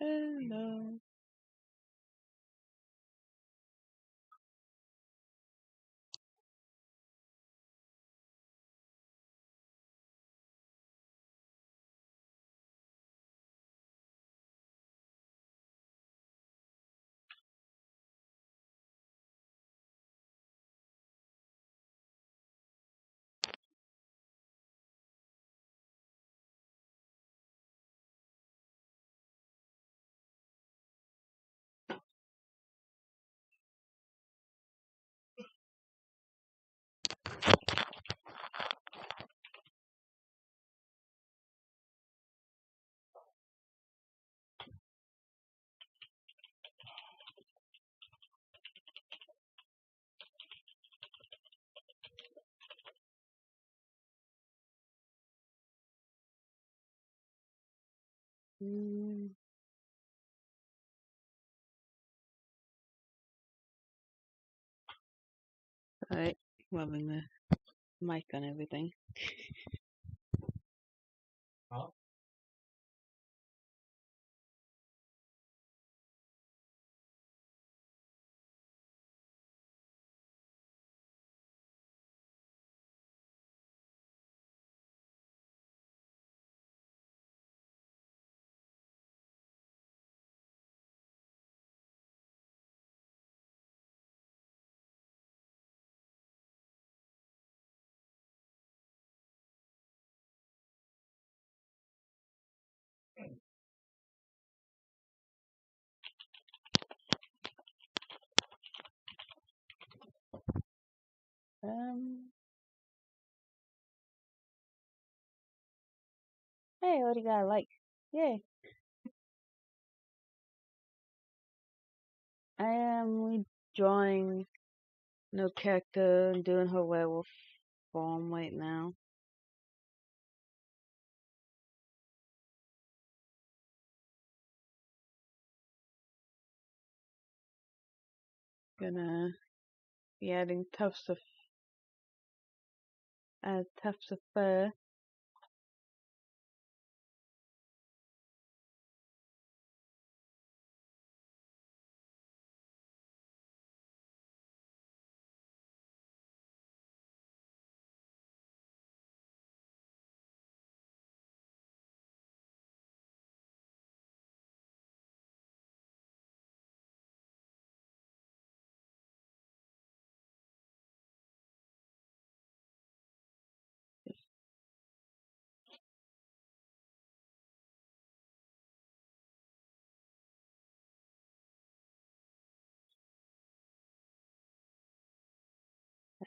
Hello. Mm, alright, rubbing the mic on everything. Um, hey, what do you got like? Yay. I am redrawing no character and doing her werewolf form right now. Gonna be adding tufts of fur.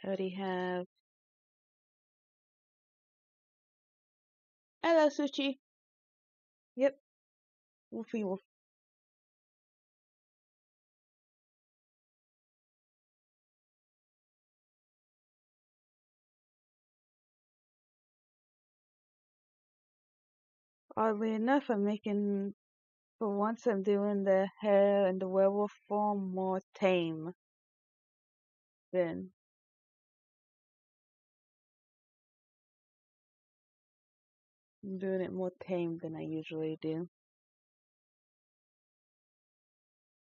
I already have. Hello, Suchi. Yep, Wolfie Wolf. Oddly enough, for once, I'm doing the hair and the werewolf form more tame than I'm doing it more tame than I usually do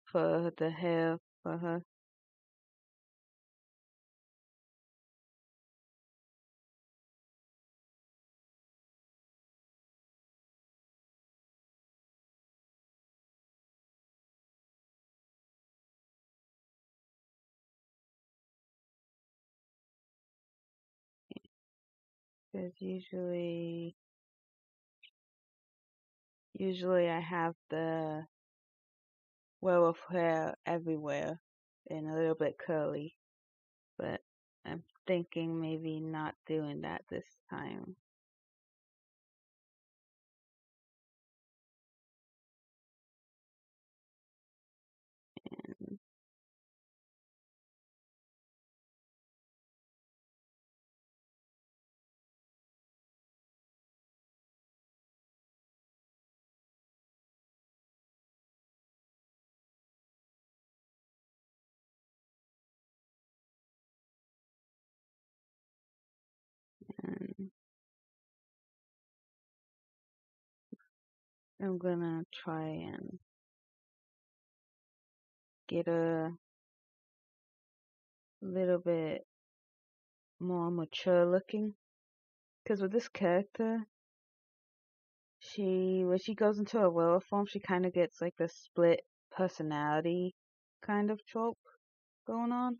for the hair for her. Because usually I have the werewolf hair everywhere and a little bit curly, but I'm thinking maybe not doing that this time. And I'm gonna try and get a little bit more mature looking. Because with this character, when she goes into a werewolf form, she kind of gets like the split personality kind of trope going on.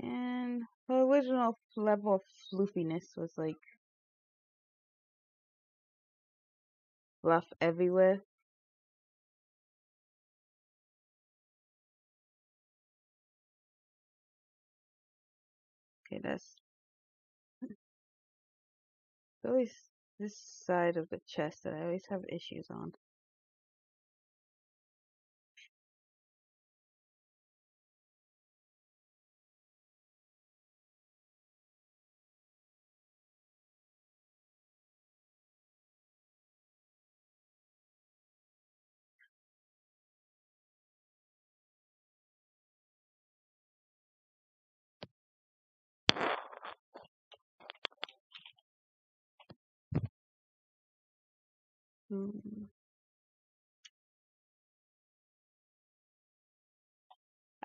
And her original level of floofiness was like fluff everywhere. Okay, that's always this side of the chest that I always have issues on. Hmm.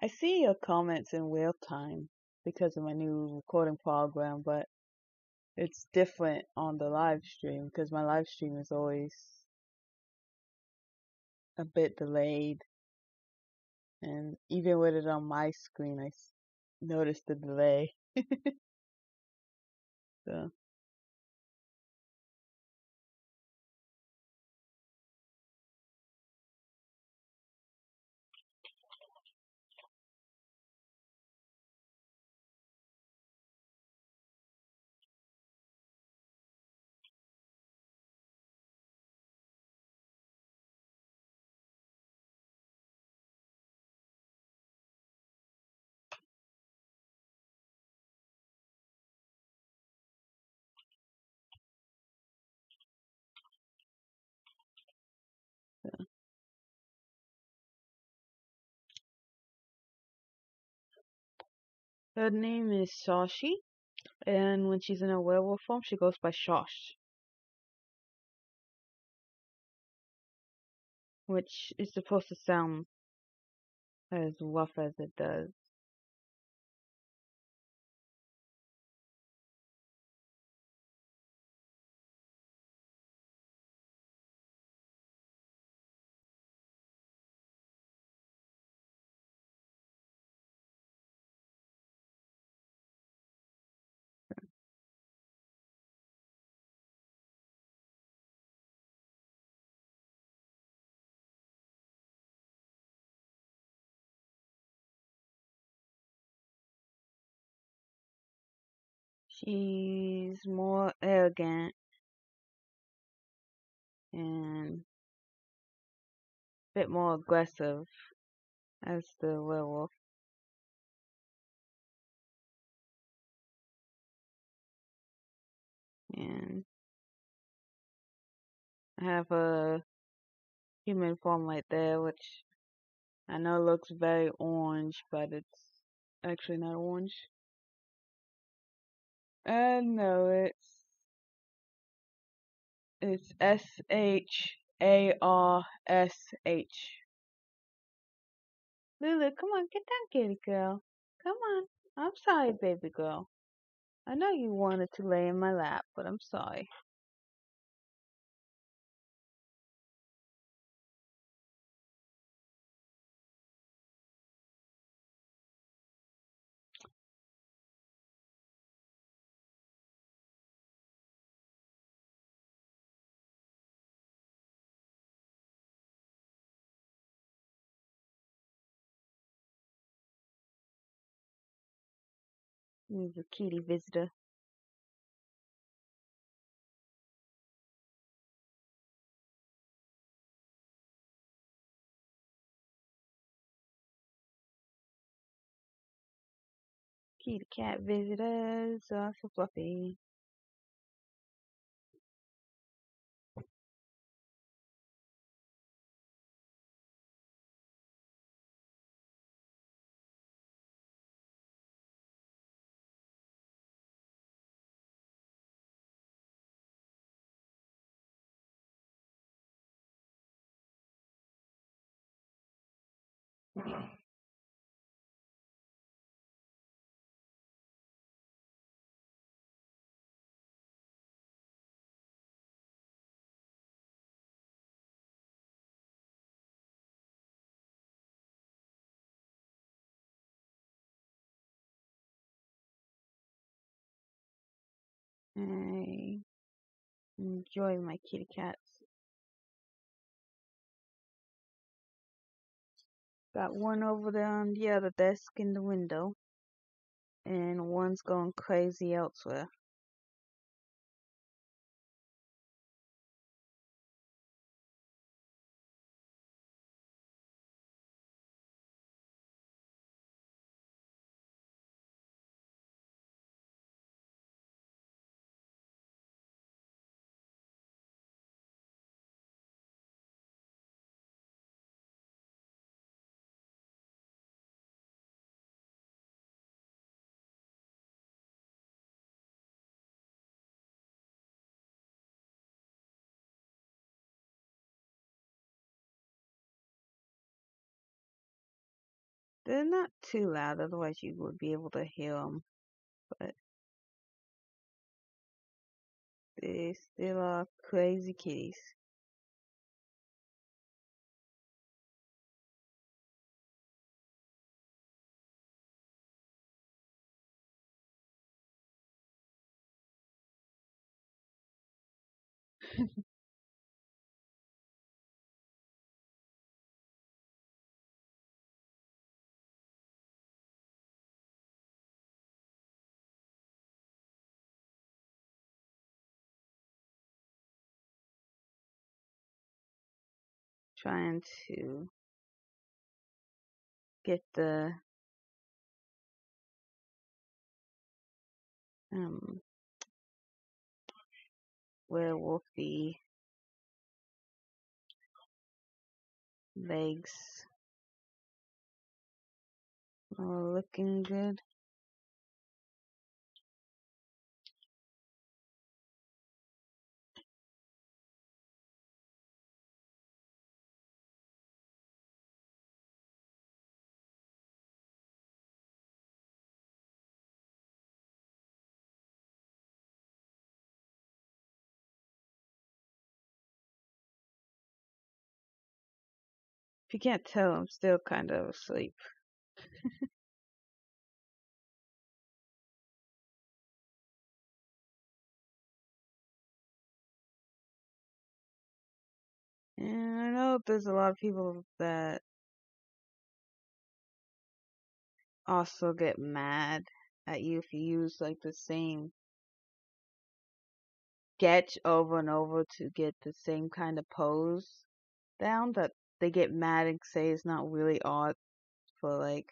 I see your comments in real time because of my new recording program, but it's different on the live stream because my live stream is always a bit delayed, and even with it on my screen, I noticed the delay. So, her name is Shashi, and when she's in a werewolf form, she goes by Shosh, which is supposed to sound as rough as it does. She's more arrogant and a bit more aggressive as the werewolf. And I have a human form right there, which I know looks very orange, but it's actually not orange. No, it's SHARSH. Lulu, come on, get down, kitty girl. Come on. I'm sorry, baby girl. I know you wanted to lay in my lap, but I'm sorry. He's a kitty visitor. Kitty cat visitors. Oh, so fluffy. I enjoy my kitty cats. Got one over there on the other desk in the window, and one's going crazy elsewhere. They're not too loud, otherwise you would be able to hear them, but they still are crazy kitties. Trying to get the um werewolfy legs all looking good. If you can't tell, I'm still kind of asleep. And I know there's a lot of people that also get mad at you if you use like the same sketch over and over to get the same kind of pose down, that they get mad and say it's not really art, for like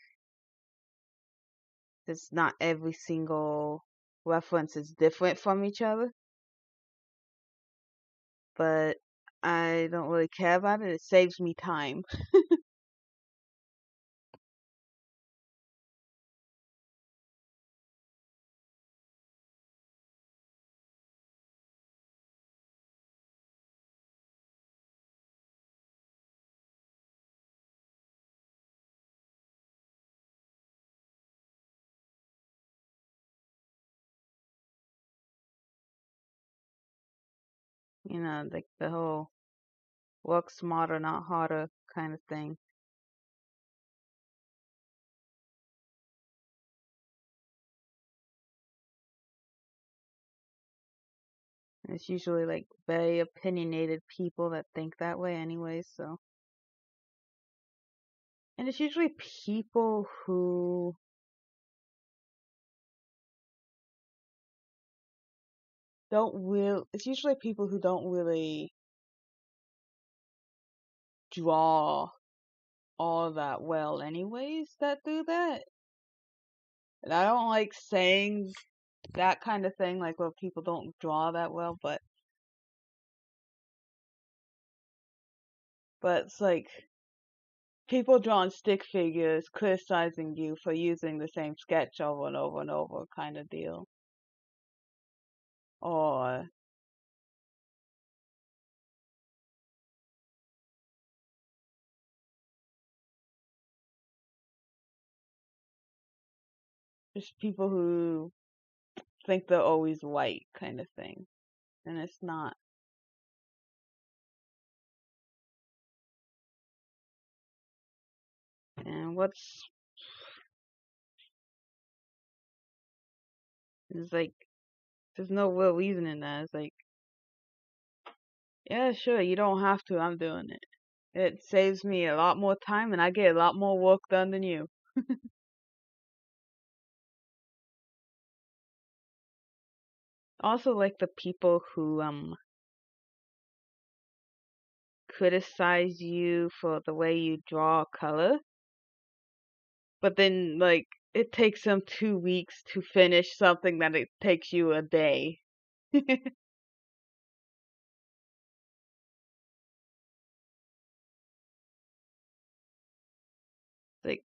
it's not every single reference is different from each other. But I don't really care about it. It saves me time. You know, like the whole work smarter, not harder kind of thing. It's usually like very opinionated people that think that way anyway, so. And it's usually people who it's usually people who don't really draw all that well anyways that do that. And I don't like saying that kind of thing, like where people don't draw that well, but it's like people drawing stick figures criticizing you for using the same sketch over and over and over kind of deal. Or just people who think they're always white kind of thing. And it's not. And it's like, there's no real reason in that. It's like, yeah, sure, you don't have to. I'm doing it. It saves me a lot more time and I get a lot more work done than you. Also, like the people who criticize you for the way you draw color, but then like it takes them 2 weeks to finish something that it takes you a day. Like,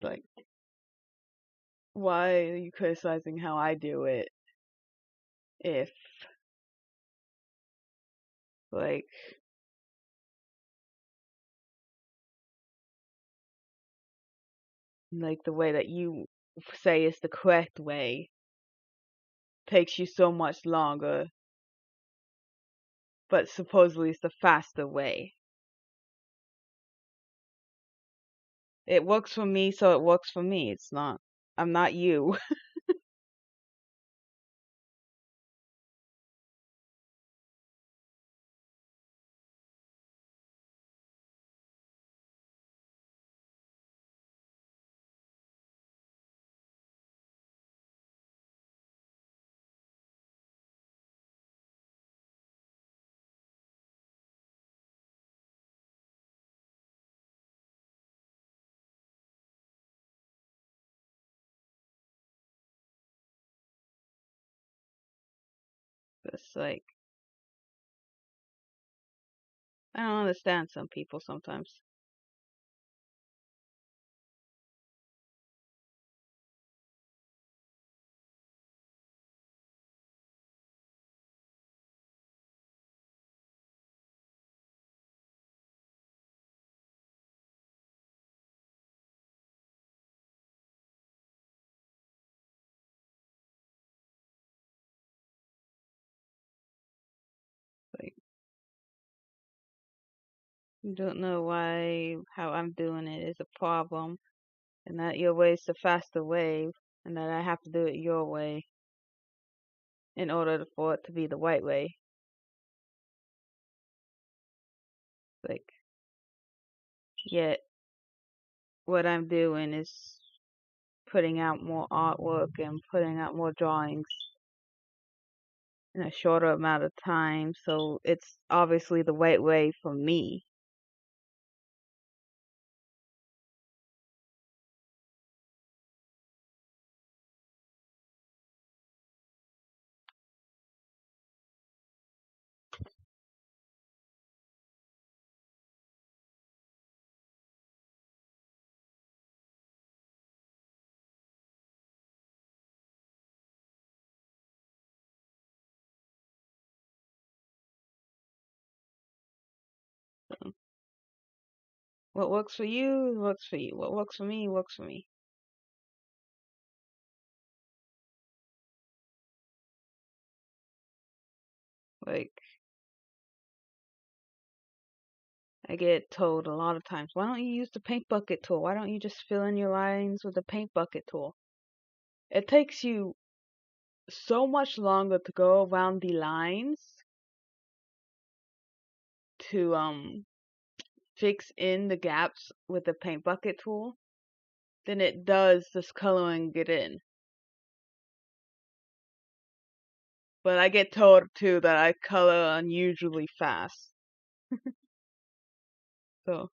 like, why are you criticizing how I do it if, like, the way that you say is the correct way takes you so much longer, but supposedly it's the faster way. It works for me, so it works for me. It's not, I'm not you. It's like, I don't understand some people sometimes. Like, you don't know why how I'm doing it is a problem, and that your way is the faster way, and that I have to do it your way in order for it to be the right way. Like, yet what I'm doing is putting out more artwork and putting out more drawings in a shorter amount of time, so it's obviously the right way for me. What works for you works for you. What works for me works for me. Like, I get told a lot of times, why don't you use the paint bucket tool? Why don't you just fill in your lines with the paint bucket tool? It takes you so much longer to go around the lines to fix in the gaps with the paint bucket tool than it does just coloring it in. But I get told too that I color unusually fast. So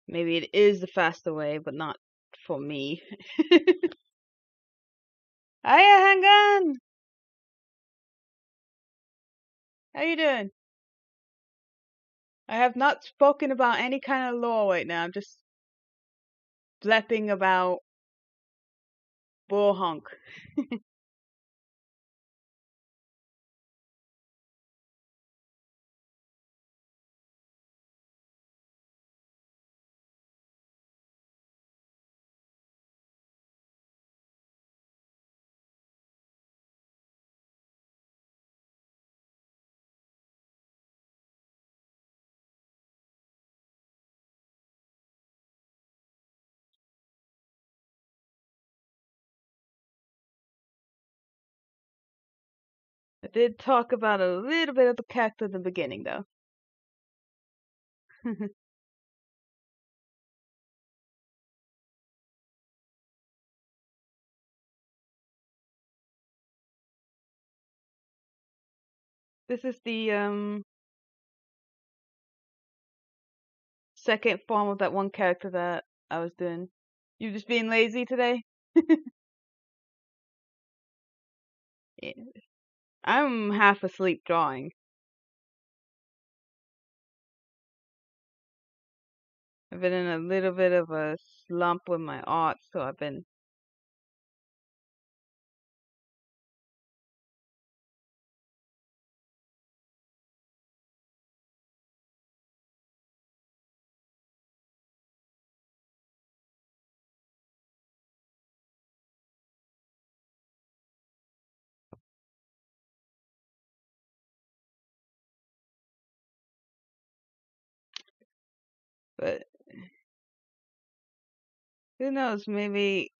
maybe it is the faster way, but not for me. Hiya, Hangan! How you doing? I have not spoken about any kind of lore right now. I'm just blepping about Bullhonk. I did talk about a little bit of the character in the beginning, though. This is the second form of that one character that I was doing. You just being lazy today? Yeah. I'm half asleep drawing. I've been in a little bit of a slump with my art, so I've been. But who knows? Maybe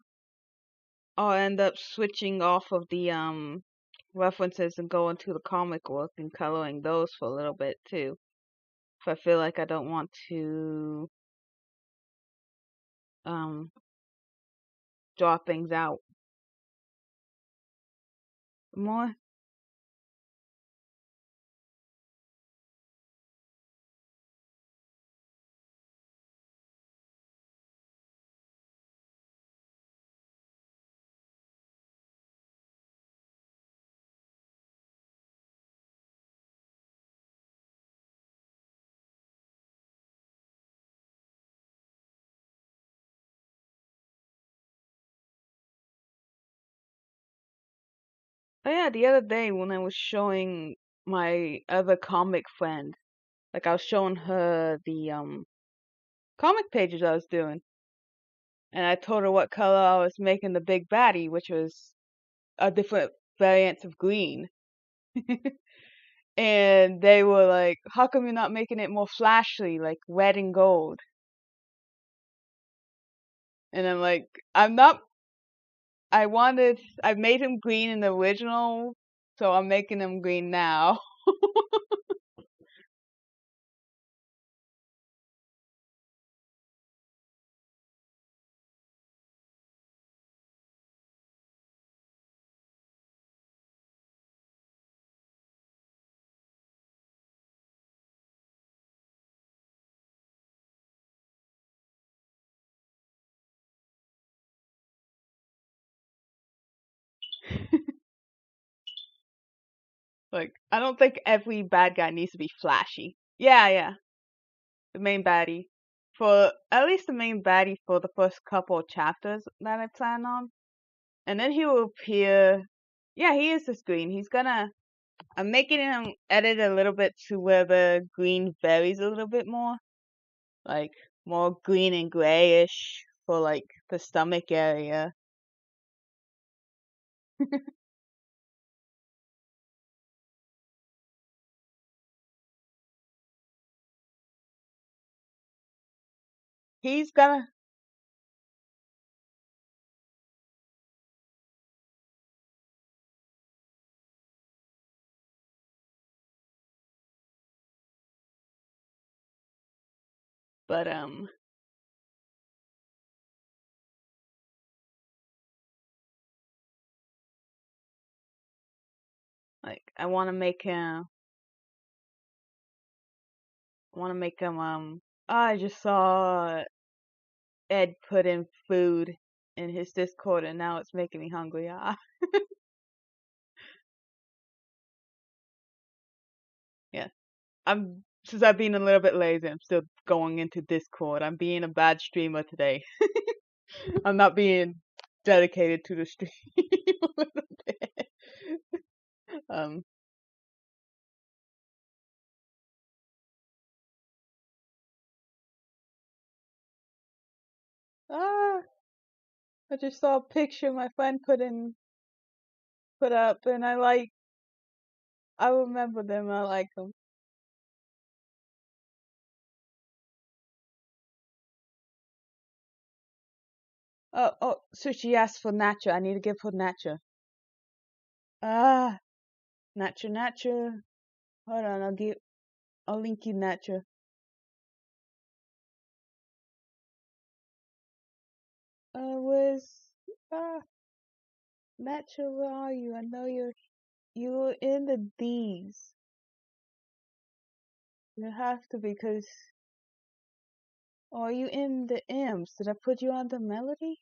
I'll end up switching off of the references and going to the comic book and coloring those for a little bit too. If I feel like I don't want to um draw things out more. Oh yeah, the other day when I was showing my other comic friend, like I was showing her the comic pages I was doing, and I told her what color I was making the big baddie, which was a different variant of green. And they were like, "How come you're not making it more flashy, like red and gold?" And I'm like, "I'm not. I made him green in the original, so I'm making him green now." Like, I don't think every bad guy needs to be flashy. Yeah, yeah. The main baddie. For at least the main baddie for the first couple of chapters that I plan on. And then he will appear. Yeah, he is this green. I'm making him edit a little bit to where the green varies a little bit more. Like, more green and grayish for like the stomach area. He's gonna, but like I want to make him I just saw Ed put in food in his Discord, and now it's making me hungry. Ah, yeah. Since I've been a little bit lazy, I'm still going into Discord. I'm being a bad streamer today. I'm not being dedicated to the stream a little bit. Um, ah, I just saw a picture my friend put up, and I remember them. I like them. So she asked for Nacho. I need to give her Nacho. Ah, Nacho. Hold on, I'll link you Nacho. Where's ah Nacho? Where are you? I know you're in the D's. You have to because. Or are you in the M's? Did I put you on the melody?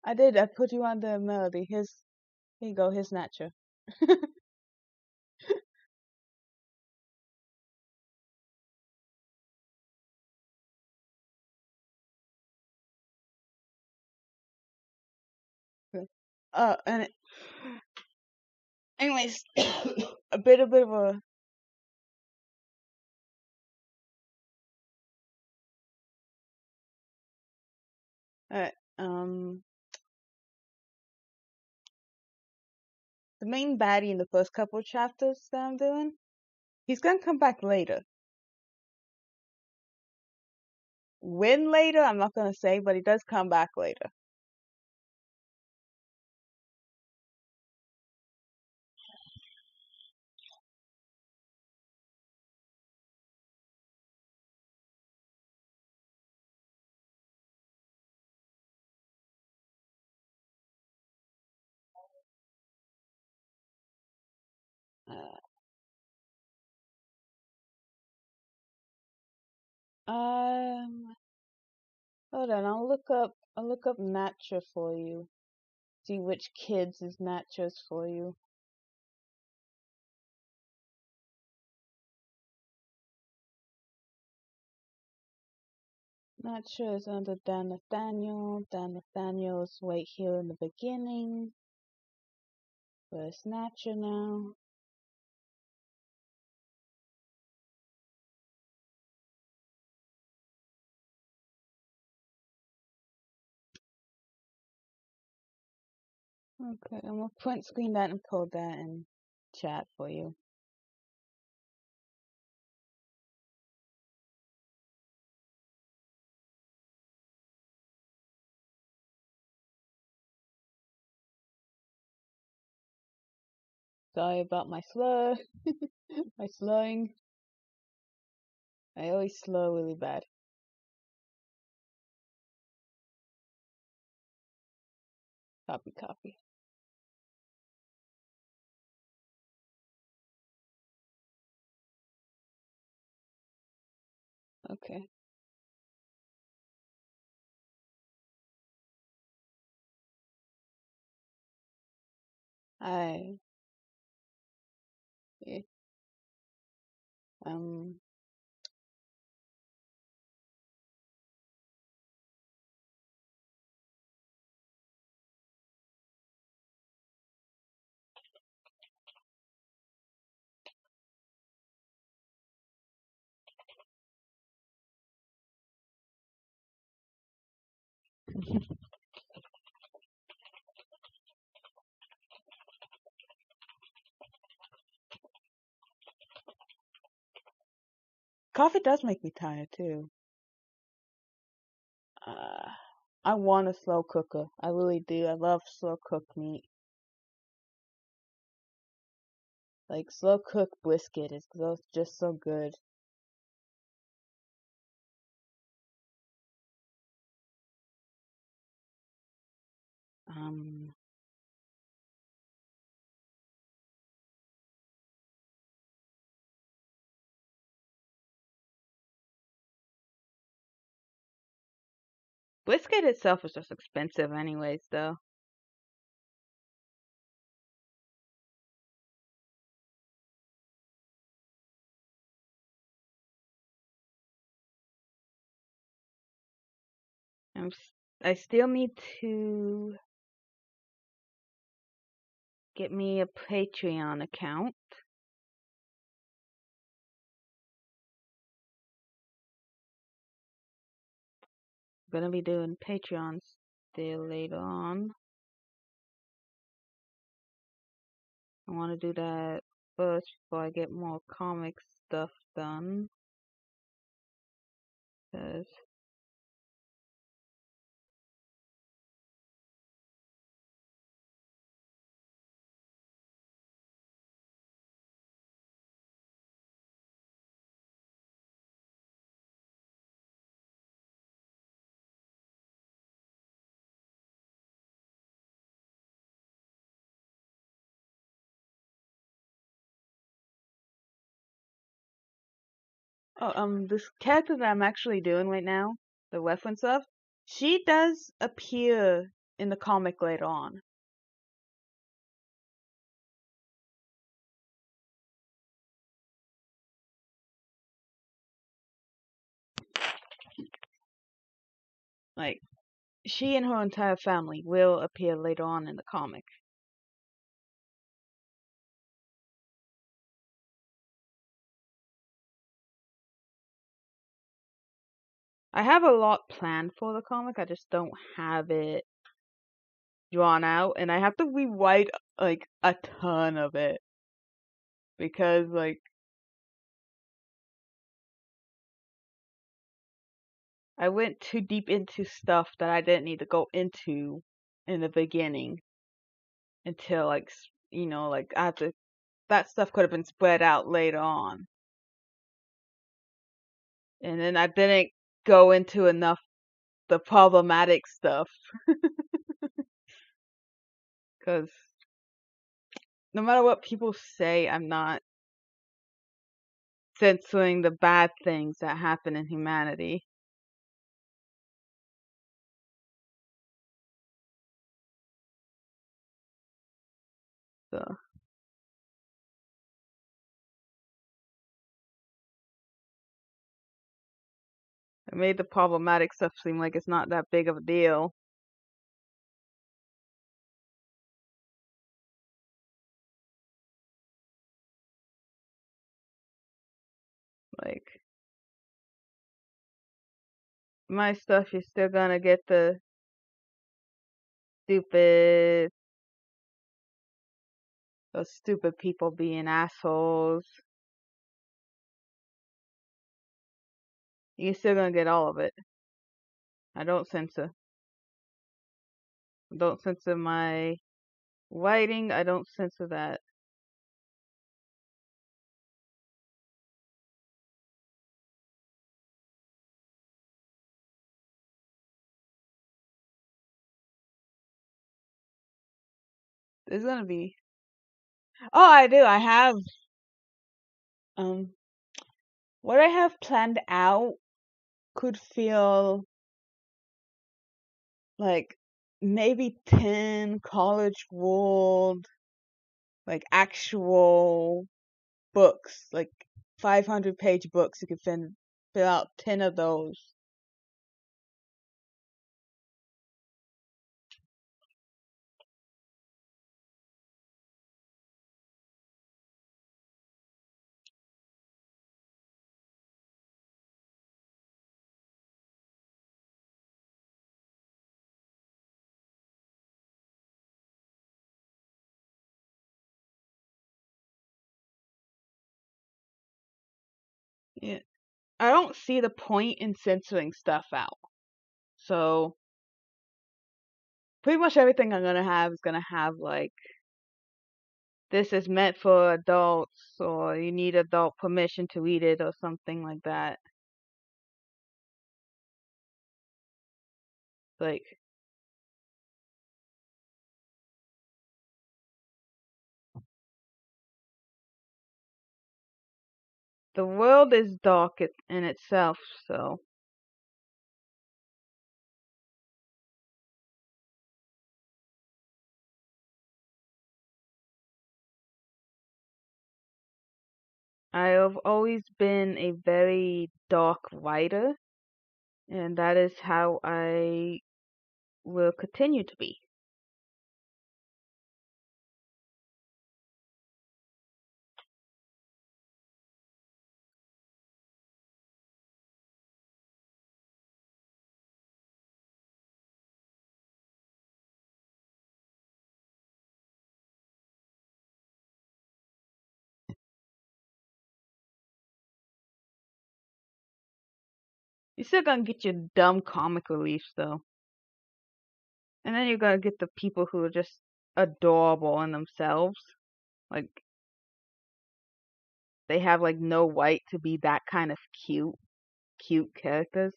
I did. I put you on the melody. Here you go. Here's Nacho. And anyways, a bit of a. Uh, um, the main baddie in the first couple chapters that I'm doing, he's gonna come back later. When later, I'm not gonna say, but he does come back later. Uh, um, hold on. I'll look up Nacho for you. See which kids is Nachos for you. Nacho is under Dan Nathaniel. Dan Nathaniel's right here in the beginning. Where's Nacho now? Okay, I'm gonna print screen that and put that in chat for you. Sorry about my slur, my slurring. I always slur really bad. Copy, copy. Okay. I yeah, um Coffee does make me tired too. Uh, I want a slow cooker. I really do. I love slow cooked meat. Like slow cooked brisket is just so good. Um, Brisket itself is just expensive anyways, though. I still need to get me a Patreon account. I'm gonna be doing Patreons still later on. I want to do that first before I get more comic stuff done. 'Cause this character that I'm actually doing right now, the reference of, she does appear in the comic later on. Like, she and her entire family will appear later on in the comic. I have a lot planned for the comic, I just don't have it drawn out, and I have to rewrite like a ton of it because like I went too deep into stuff that I didn't need to go into in the beginning until like like I have to that stuff could have been spread out later on, and then I didn't go into enough the problematic stuff because no matter what people say, I'm not censoring the bad things that happen in humanity. So I made the problematic stuff seem like it's not that big of a deal. Like my stuff, you're still gonna get the stupid, those stupid people being assholes. You're still gonna get all of it. I don't censor. I don't censor my writing. I don't censor that. There's gonna be. Oh, I do. I have. Um, what I have planned out could feel like maybe 10 College World, like actual books, like 500-page books. You could fill out 10 of those. Yeah, I don't see the point in censoring stuff out. So pretty much everything I'm gonna have is gonna have like this is meant for adults, or you need adult permission to read it, or something like that. Like, the world is dark in itself, so I have always been a very dark writer, and that is how I will continue to be. You're still gonna get your dumb comic reliefs though. And then you're gonna get the people who are just adorable in themselves. Like, they have like no right to be that kind of cute characters.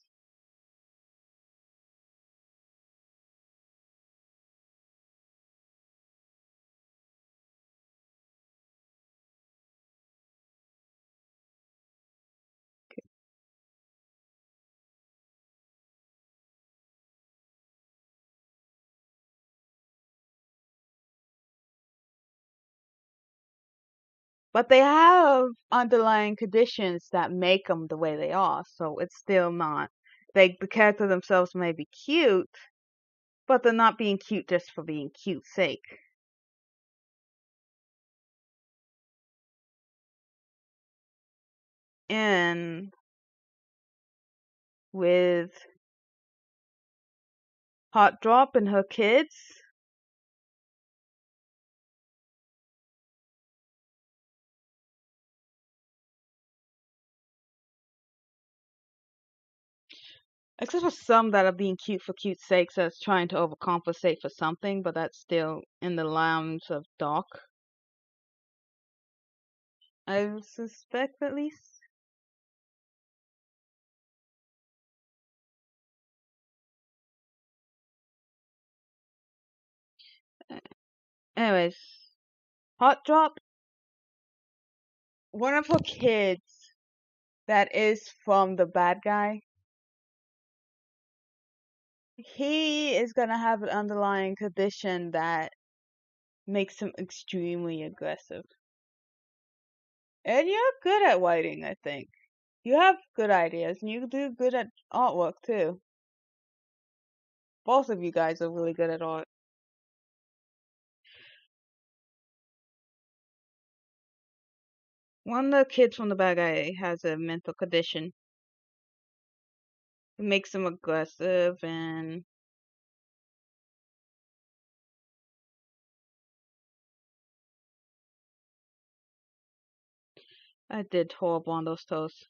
But they have underlying conditions that make them the way they are, so it's still not. The character themselves may be cute, but they're not being cute just for being cute sake. And with Hot Drop and her kids, except for some that are being cute for cute sakes, that's trying to overcompensate for something, but that's still in the realms of dark. I suspect, at least. Anyways, Hot Drop, one of her kids that is from the bad guy, he is gonna have an underlying condition that makes him extremely aggressive. And you're good at writing, I think. You have good ideas, and you do good at artwork too. Both of you guys are really good at art. One of the kids from the bad guy has a mental condition. It makes him aggressive, and I did horrible on those toes.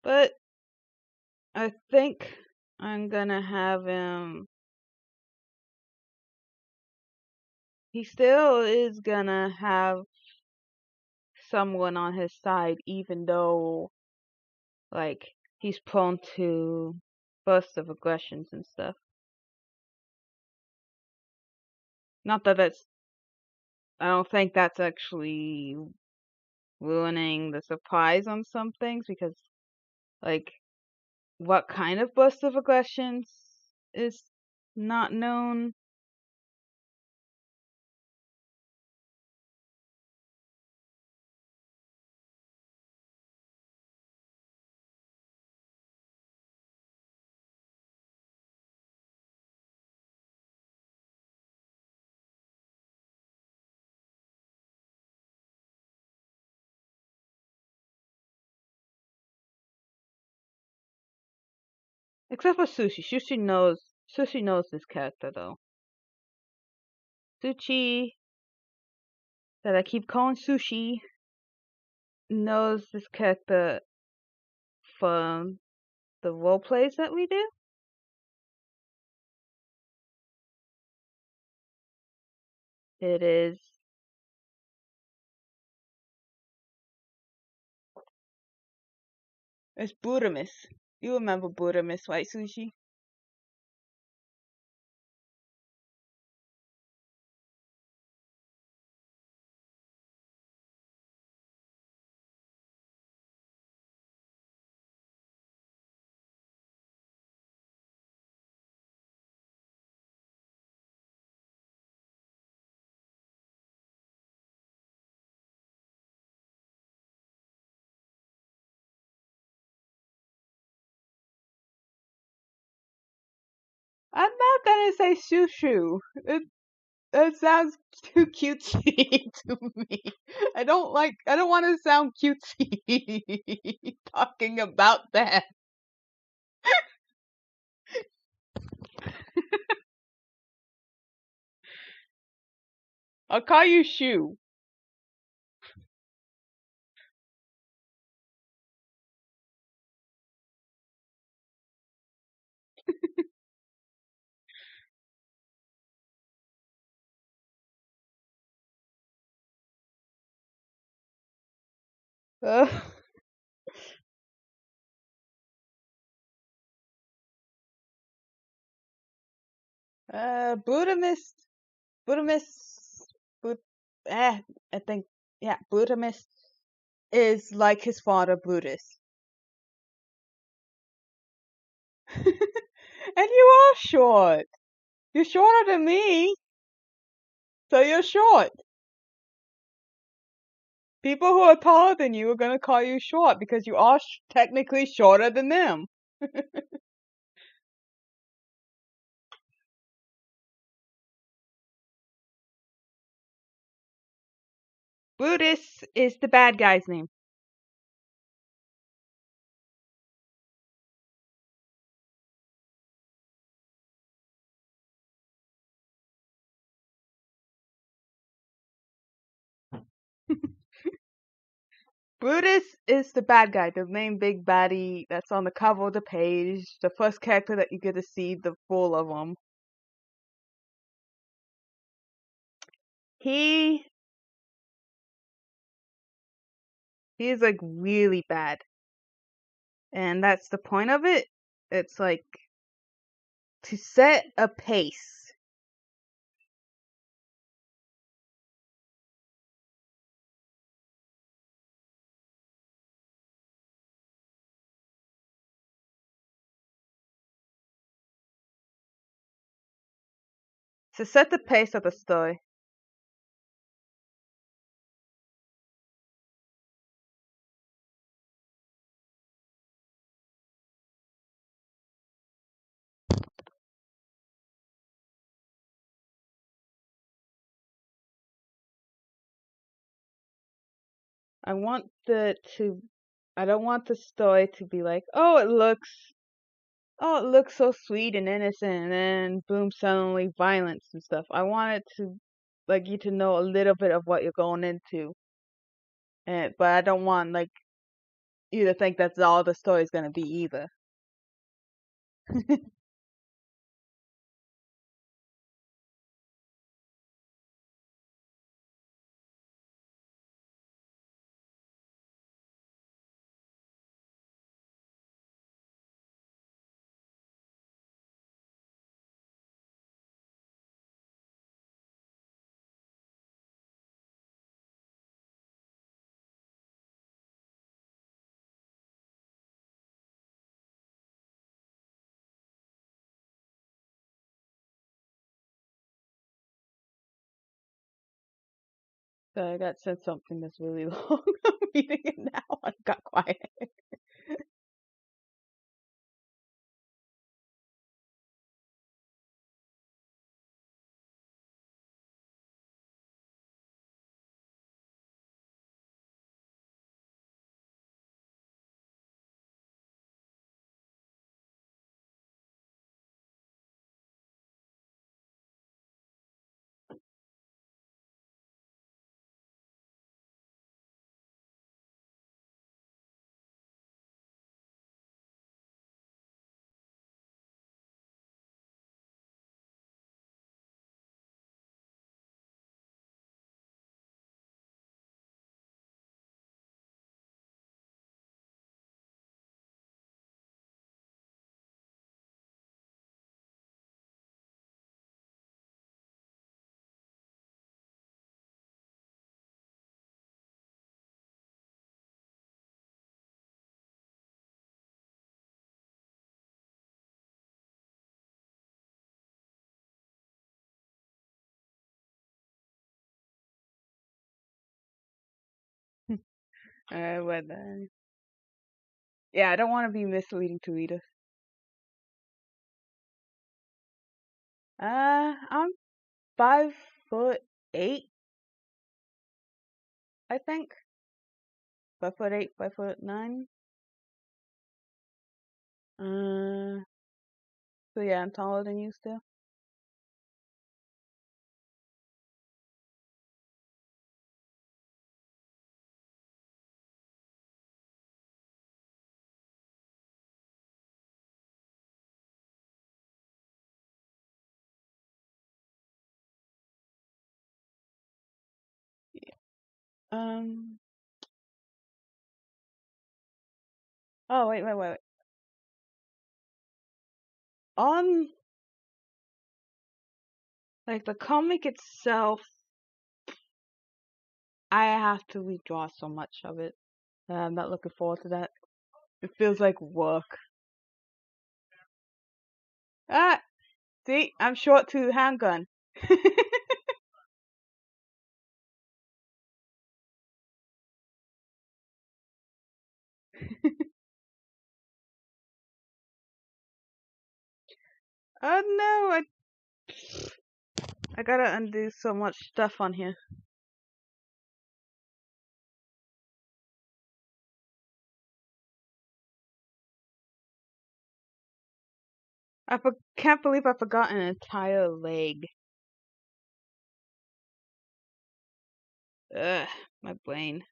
But I think I'm gonna have him. He still is gonna have someone on his side, even though, like, he's prone to bursts of aggressions and stuff. Not that that's. I don't think that's actually ruining the surprise on some things, because, like, what kind of burst of aggressions is not known. Except for Sushi. Sushi knows this character though. Sushi, that I keep calling Sushi, knows this character from the role plays that we do. It is it's Budamus. You remember Budamus, right, Sushi? I'm not gonna say Shushu. It sounds too cutesy to me. I don't want to sound cutesy talking about that. I'll call you Shu. Uh, Buddhist, Buddhist, Bud, I think, yeah, Buddhist is like his father, Buddhist. And you are short. You're shorter than me, so you're short. People who are taller than you are gonna call you short because you are technically shorter than them. Buddhist is the bad guy's name. Brutus is the bad guy, the main big baddie that's on the cover of the page, the first character that you get to see the full of him. He he's like really bad, and that's the point of it. It's like to set a pace. To set the pace of the story. I want the to I don't want the story to be like, oh, it looks so sweet and innocent, and then boom, suddenly violence and stuff. I want it to, like, you to know a little bit of what you're going into, but I don't want like you to think that's all the story's gonna be either. So I got sent something that's really long. I'm reading it now. I got quiet. But yeah, I don't want to be misleading to readers. I'm 5'8", I think. 5'8", 5'9". Uh, so yeah, I'm taller than you still. Um. Oh wait. On like the comic itself, I have to redraw so much of it. I'm not looking forward to that. It feels like work. Ah, see, I'm short to handgun. Oh no, I gotta undo so much stuff on here. Can't believe I forgot an entire leg. Ugh, my brain.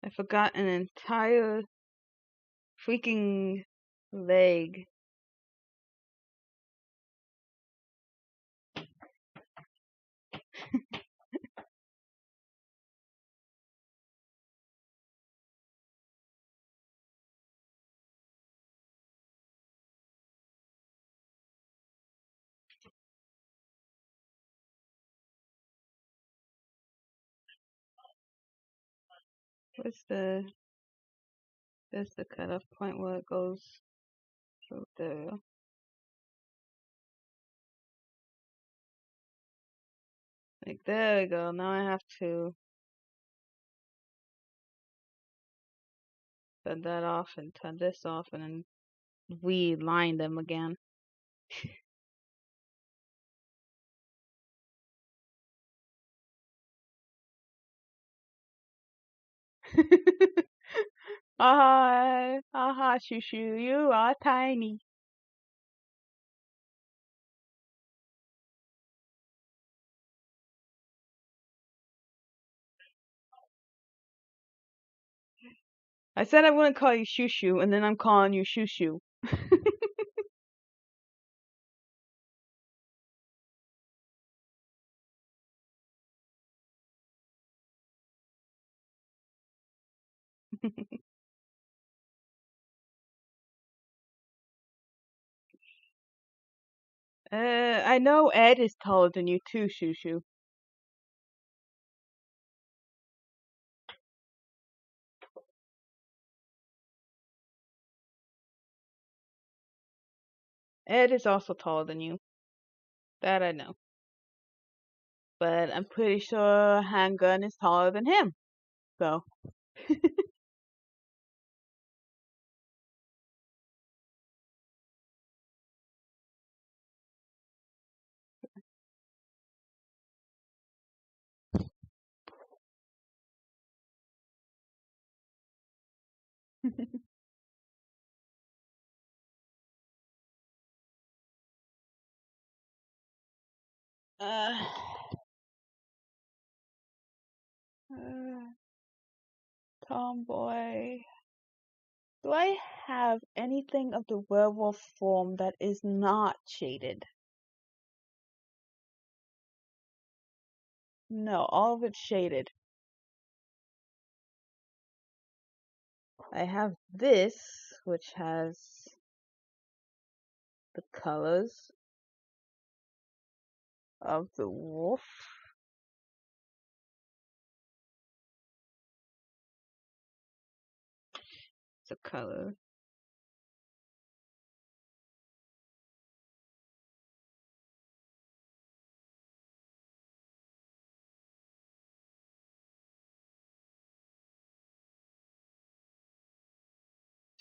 I forgot an entire freaking leg. What's the There's the cutoff point where it goes through there. Like there we go. Now I have to turn that off and turn this off and then reline them again. Aha, shoo shoo, you are tiny. I said I wouldn't call you shoo shoo, and then I'm calling you shoo shoo. I know Ed is taller than you too, shoo shoo. Ed is also taller than you. That I know. But I'm pretty sure Handgun is taller than him. So. uh, uh, Tomboy. Do I have anything of the werewolf form that is not shaded? No, all of it's shaded. I have this, which has the colors of the wolf. It's a color.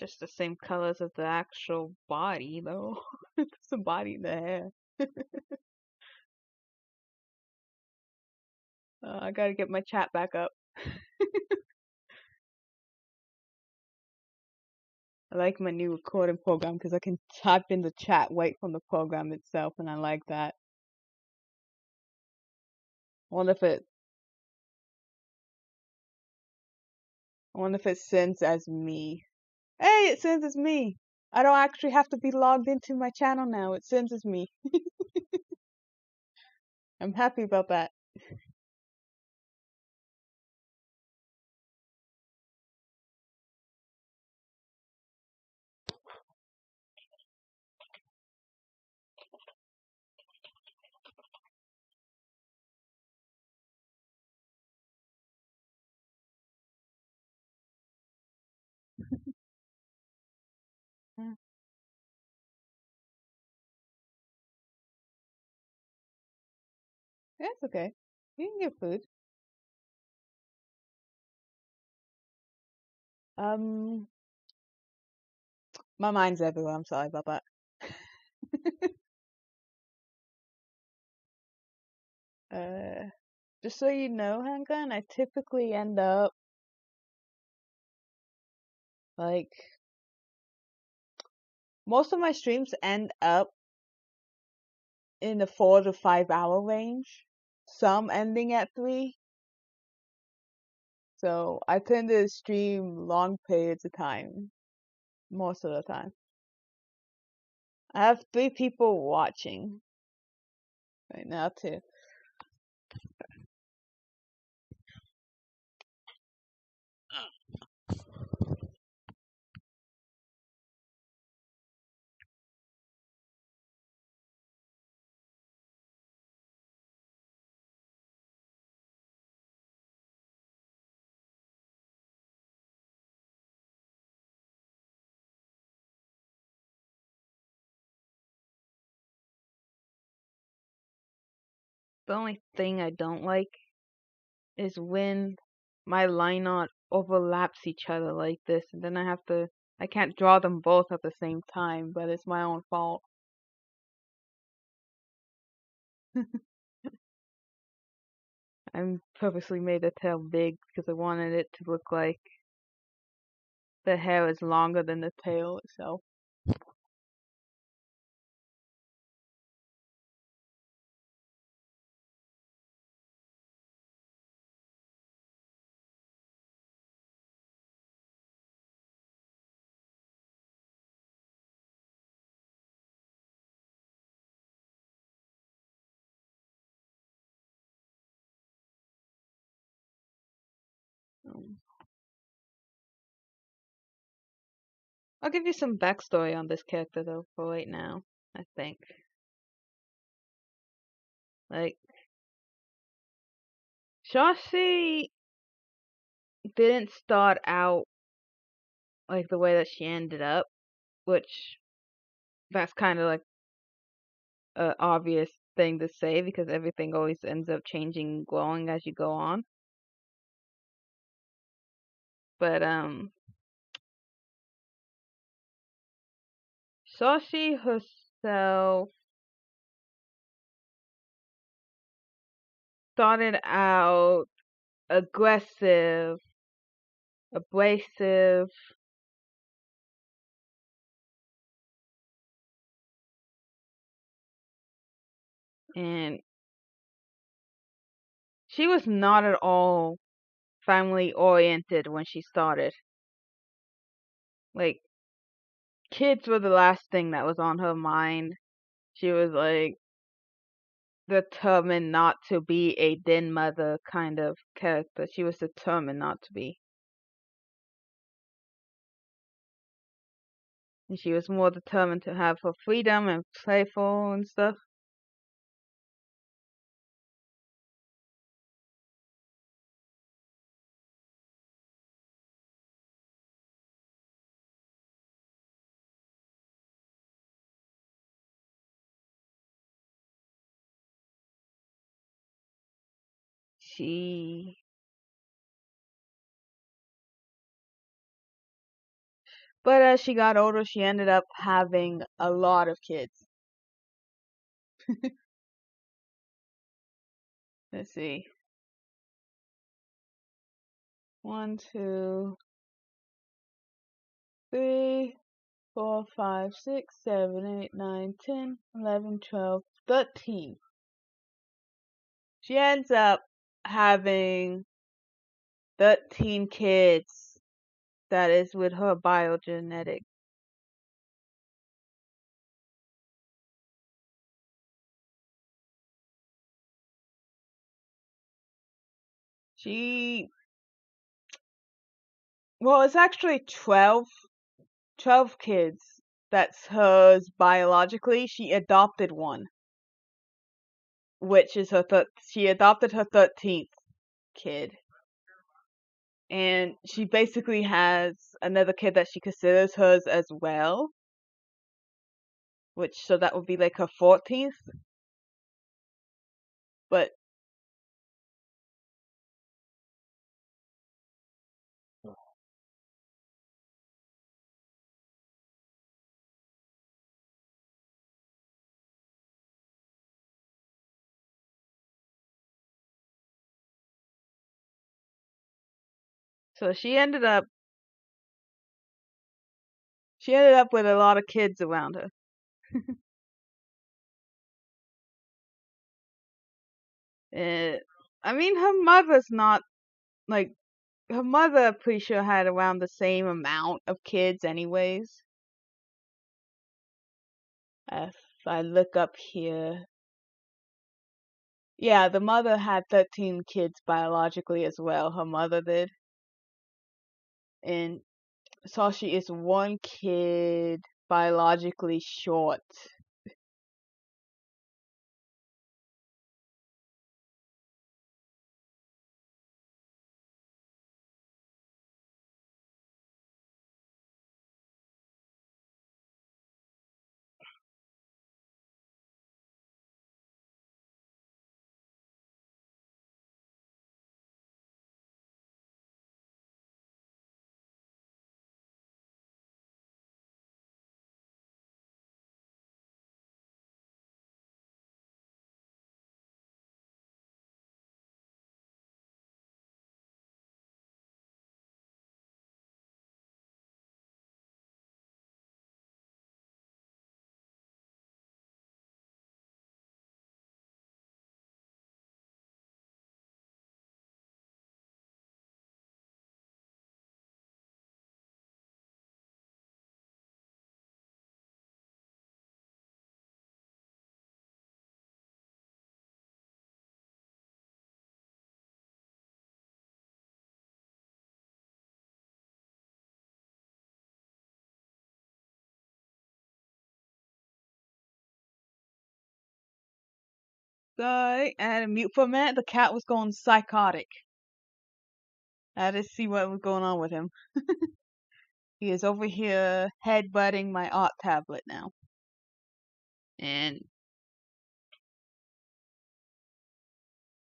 Just the same colors as the actual body, though. It's the body and the hair. I gotta get my chat back up. I like my new recording program because I can type in the chat right from the program itself, and I like that. I wonder if it, I wonder if it sends as me. Hey, it sends as me. I don't actually have to be logged into my channel now. It sends as me. I'm happy about that. Mm, That's okay. You can get food. Um, my mind's everywhere. I'm sorry about that. Uh, just so you know, Hangun, I typically end up like most of my streams end up in the 4 to 5 hour range. Some ending at 3. So I tend to stream long periods of time most of the time. I have 3 people watching right now too. The only thing I don't like is when my line art overlaps each other like this, and then I can't draw them both at the same time, but it's my own fault. I purposely made the tail big because I wanted it to look like the hair is longer than the tail itself. Um, I'll give you some backstory on this character though for right now, I think. Like, Shashi didn't start out like the way that she ended up, which that's kind of like a obvious thing to say because everything always ends up changing and growing as you go on. But Shashi herself started out aggressive, abrasive, and she was not at all family oriented when she started. Like, kids were the last thing that was on her mind. She was like determined not to be a den mother kind of character. She was determined not to be. And she was more determined to have her freedom and playful and stuff. She But as she got older, she ended up having a lot of kids. Let's see. 1, 2, 3, 4, 5, 6, 7, 8, 9, 10, 11, 12, 13. She ends up having 13 kids. That is with her biogenetic. Well, it's actually 12 kids. That's hers biologically. She adopted one, which is she adopted her 13th kid. And she basically has another kid that she considers hers as well, so that would be like her 14th. But so she ended up with a lot of kids around her. Uh, I mean, her mother's not like her mother. Pretty sure had around the same amount of kids, anyways. If I look up here, yeah, the mother had 13 kids biologically as well. Her mother did, and Sashi is one kid biologically short. Sorry, I had to mute for a minute. The cat was going psychotic. I had to see what was going on with him. He is over here headbutting my art tablet now. And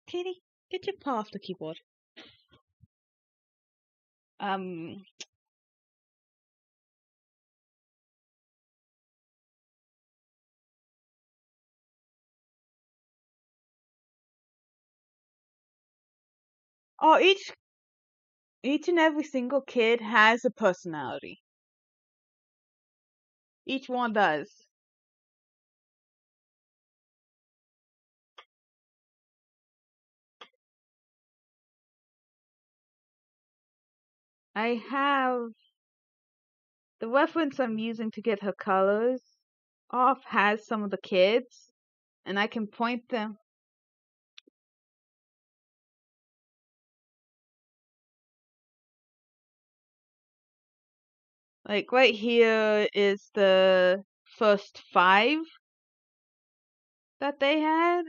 Kitty, get your paw off the keyboard. Um, oh, each and every single kid has a personality. Each one does. I have the reference I'm using to get her colors off has some of the kids, and I can point them. Like right here is the first 5 that they had.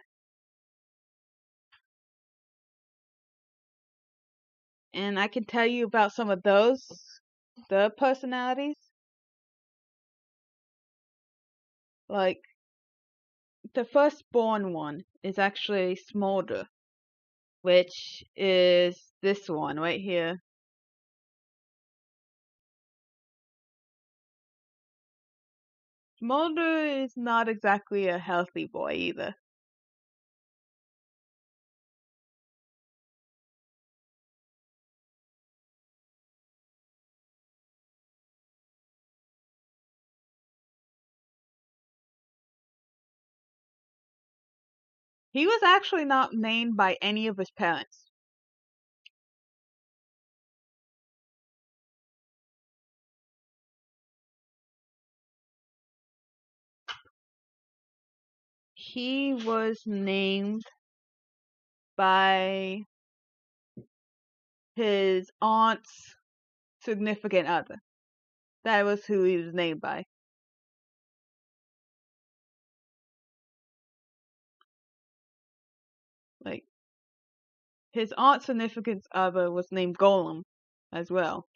And I can tell you about some of the personalities. Like the firstborn one is actually Smolder, which is this one right here. Smolder is not exactly a healthy boy either. He was actually not named by any of his parents. He was named by his aunt's significant other. That was who he was named by. Like, his aunt's significant other was named Golem as well.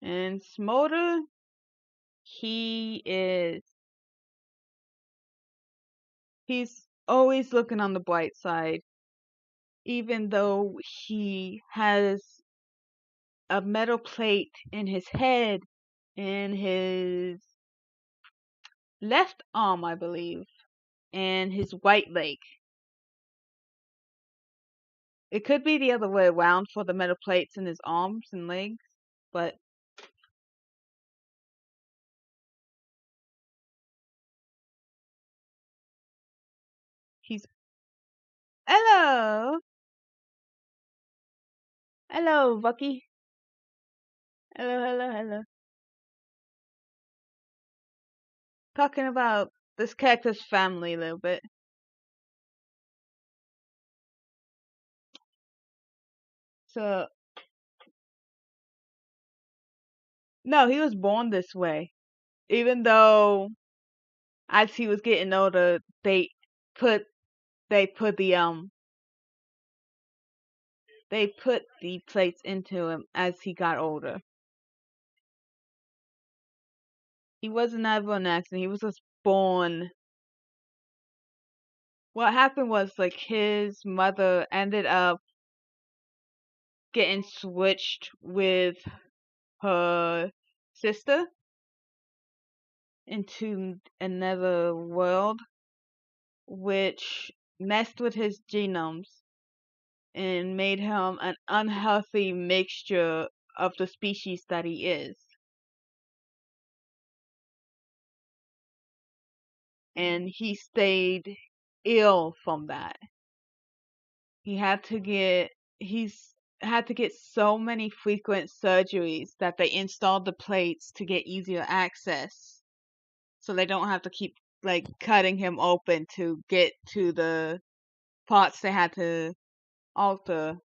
And Smolder, he is, he's always looking on the bright side, even though he has a metal plate in his head, in his left arm, I believe, and his right leg. It could be the other way around for the metal plates in his arms and legs, but he's. Hello! Hello, Bucky. Hello, hello, hello. Talking about this character's family a little bit. So, no, he was born this way. Even though, as he was getting older, put they put the they put the plates into him as he got older. He wasn't ever an accident. He was just born. What happened was like his mother ended up getting switched with her sister into another world, which messed with his genomes and made him an unhealthy mixture of the species that he is. And he stayed ill from that. He had to get he's had to get so many frequent surgeries that they installed the plates to get easier access so they don't have to keep like cutting him open to get to the parts they had to alter.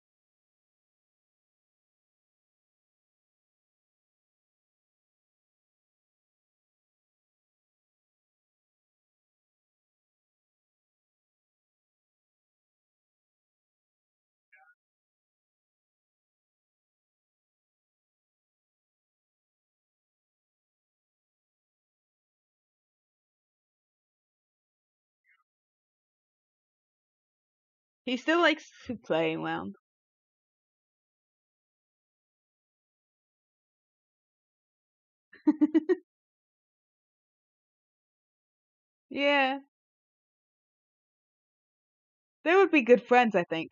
He still likes to play around. Yeah, they would be good friends, I think.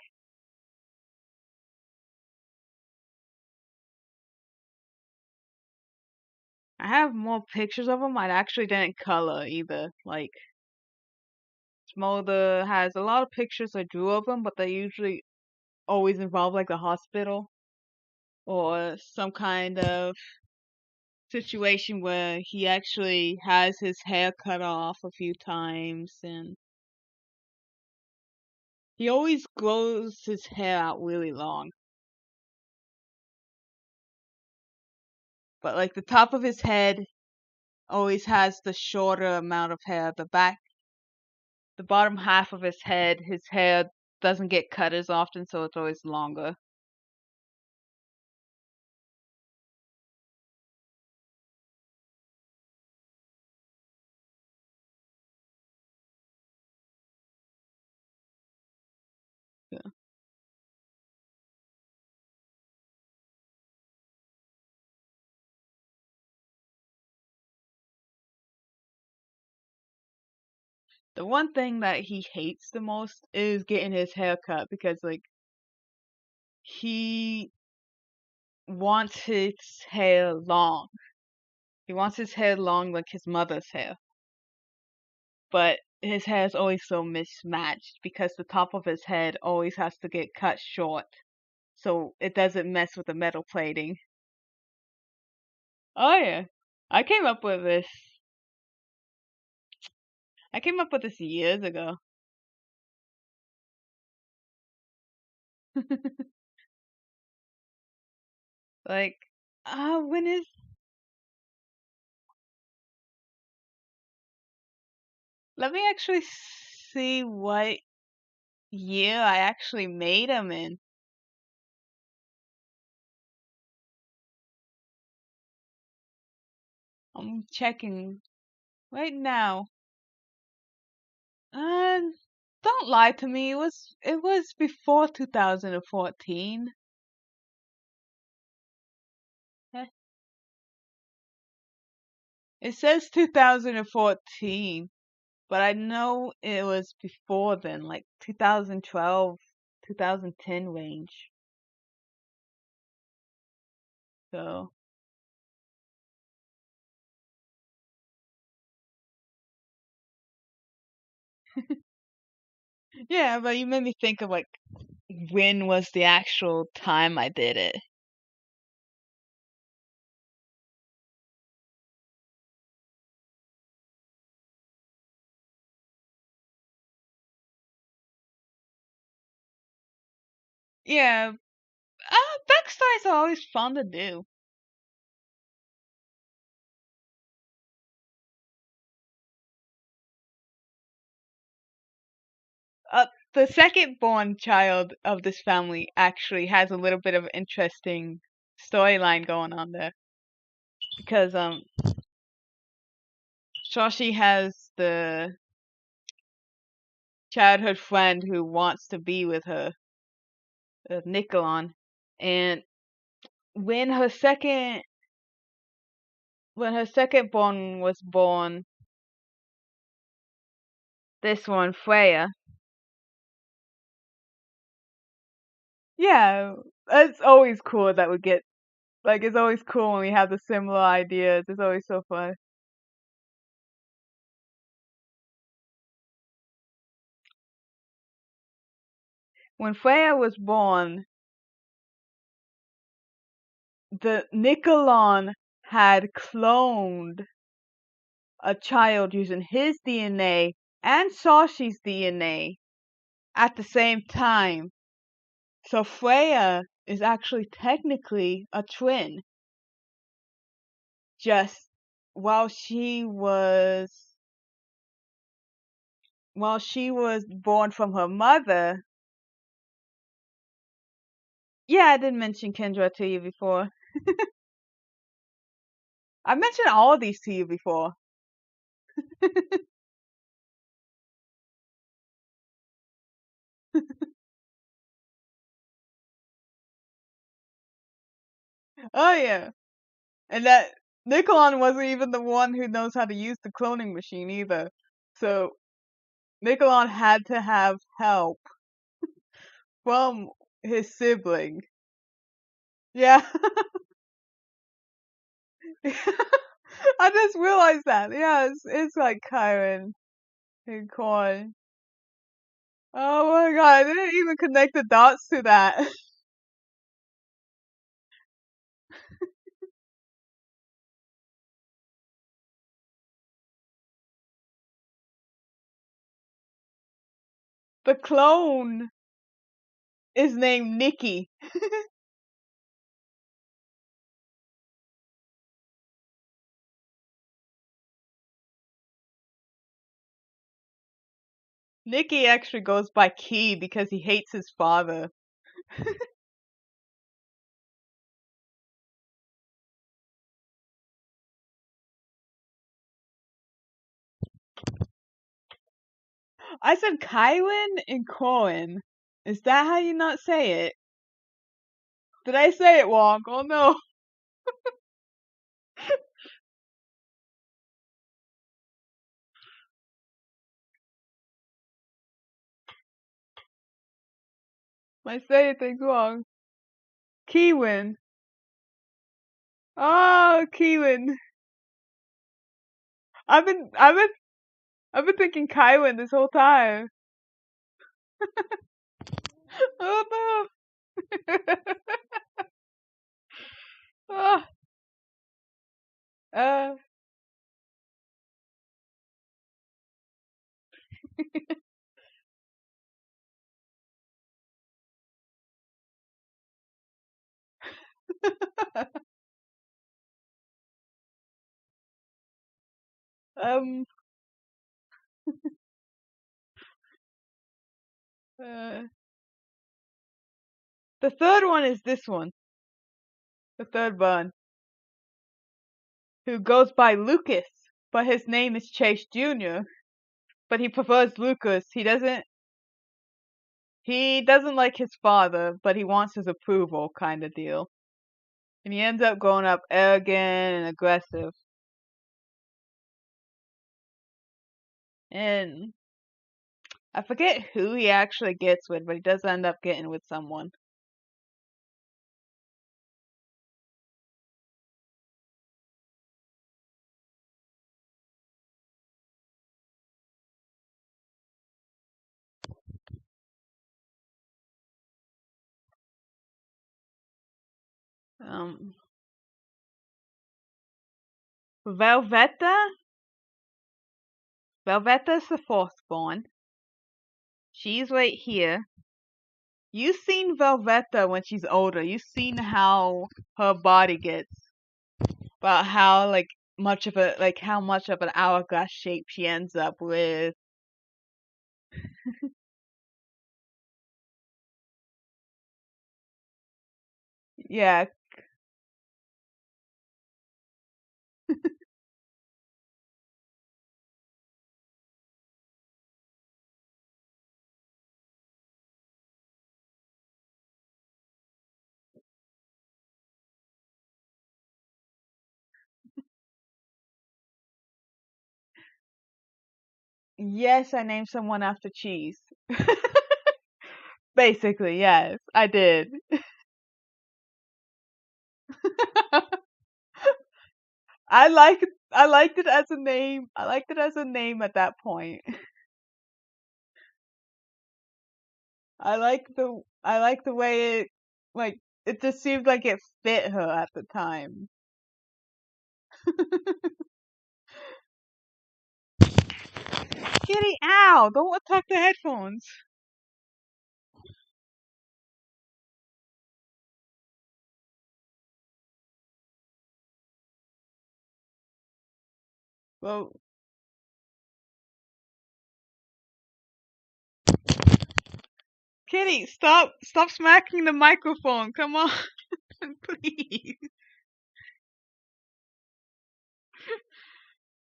I have more pictures of them. I actually didn't color either. Like, Smolder has a lot of pictures I drew of him, but they usually always involve like the hospital or some kind of situation where he actually has his hair cut off a few times and he always grows his hair out really long. But like the top of his head always has the shorter amount of hair. The bottom half of his hair doesn't get cut as often, so it's always longer. The one thing that he hates the most is getting his hair cut because like he wants his hair long. He wants his hair long like his mother's hair. But his hair is always so mismatched because the top of his head always has to get cut short so it doesn't mess with the metal plating. Oh yeah. I came up with this. I came up with this years ago. Like, when is? Let me actually see what year I actually made him in. I'm checking right now. Uh, don't lie to me. It was before 2014. Eh, It says 2014, but I know it was before then, like 2012, 2010 range. So, yeah, but you made me think of like when was the actual time I did it. Yeah, backstories are always fun to do. The second born child of this family actually has a little bit of interesting storyline going on there because Shoshi has the childhood friend who wants to be with her, Nikolon, and when her second when her second born was born, this one Freya. Yeah, it's always cool that we get like it's always cool when we have the similar ideas. It's always so fun. When Freya was born, the Nikolon had cloned a child using his DNA and Sashi's DNA at the same time. So Freya is actually technically a twin. Just while she was born from her mother. Yeah, I did mention Kendra to you before. I mentioned all of these to you before. Oh yeah. And that Nikolon wasn't even the one who knows how to use the cloning machine either. So Nikolon had to have help from his sibling. Yeah. I just realized that. Yeah, it's like Kyron and Corn. Oh my god, I didn't even connect the dots to that. The clone is named Nikki. Nikki actually goes by Key because he hates his father. I said Kyron and Cohen. Is that how you not say it? Did I say it wrong? Oh no. I say things wrong. Kiwin. Oh, Kiwin. I've been I've been I've been thinking Kywin this whole time. Oh no. Ah, uh, um, uh, the third one is this one. The third one, who goes by Lucas, but his name is Chase Jr. But he prefers Lucas. He doesn't like his father, but he wants his approval kind of deal. And he ends up growing up arrogant and aggressive. And I forget who he actually gets with, but he does end up getting with someone. Um, Velveta? Velveta's the fourth born. She's right here. You've seen Velveta when she's older. You've seen how her body gets. About how how much of an hourglass shape she ends up with. Yeah. Yes, I named someone after cheese. Basically, yes, I did. I liked it as a name. I liked it as a name at that point. I like the way it just seemed like it fit her at the time. Kitty, ow! Don't attack the headphones. Well, Kitty, stop smacking the microphone. Come on, please.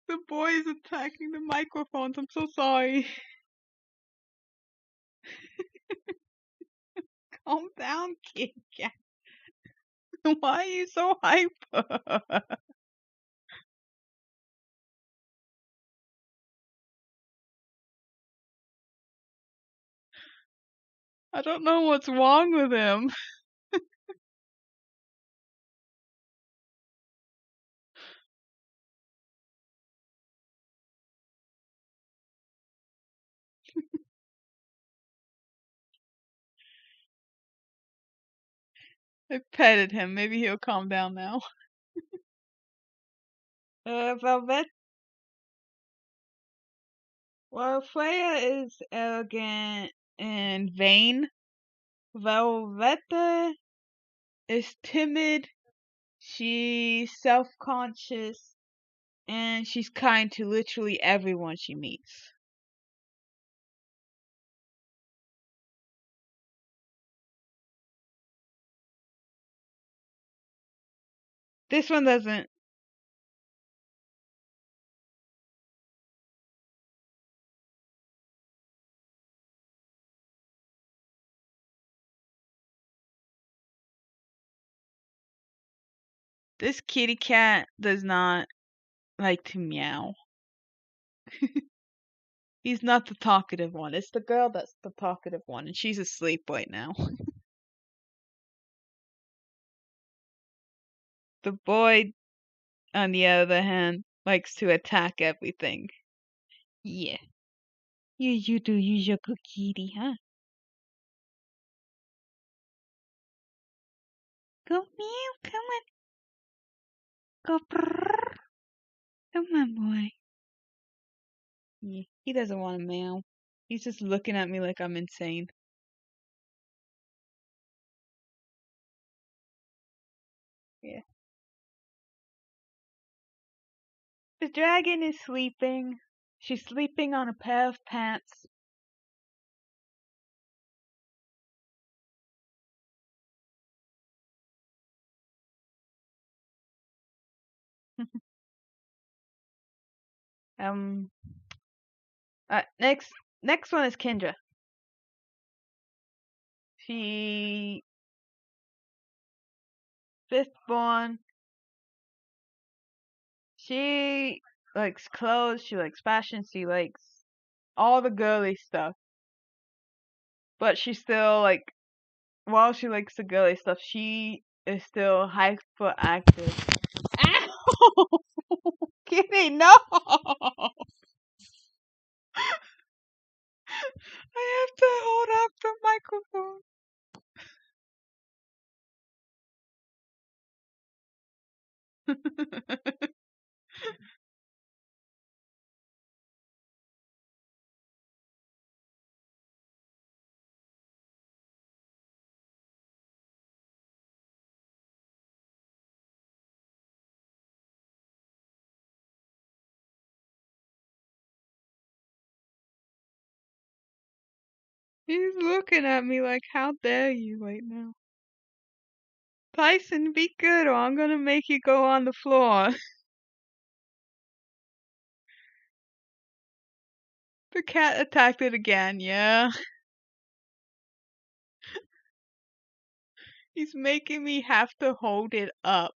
The boy is attacking the microphones. I'm so sorry. Calm down, Kitty cat. Why are you so hyper? I don't know what's wrong with him. I petted him. Maybe he'll calm down now. Velvet. Well, Freya is arrogant and vain. Velveta is timid. She's self-conscious, and she's kind to literally everyone she meets. This one doesn't. This kitty cat does not like to meow. He's not the talkative one. It's the girl that's the talkative one, and she's asleep right now. The boy, on the other hand, likes to attack everything. Yeah. You do use your good kitty, huh? Go meow, come on. Go brrrr. Come on, boy. Yeah, he doesn't want to meow. He's just looking at me like I'm insane. Yeah. The dragon is sleeping. She's sleeping on a pair of pants. um. Next one is Kendra. She fifth born. She likes clothes. She likes fashion. She likes all the girly stuff. But she's still like, while she likes the girly stuff, she is still hyperactive. Ow! Kitty, no! I have to hold up the microphone. He's looking at me like, how dare you right now? Tyson, be good or I'm gonna make you go on the floor. The cat attacked it again, yeah. He's making me have to hold it up.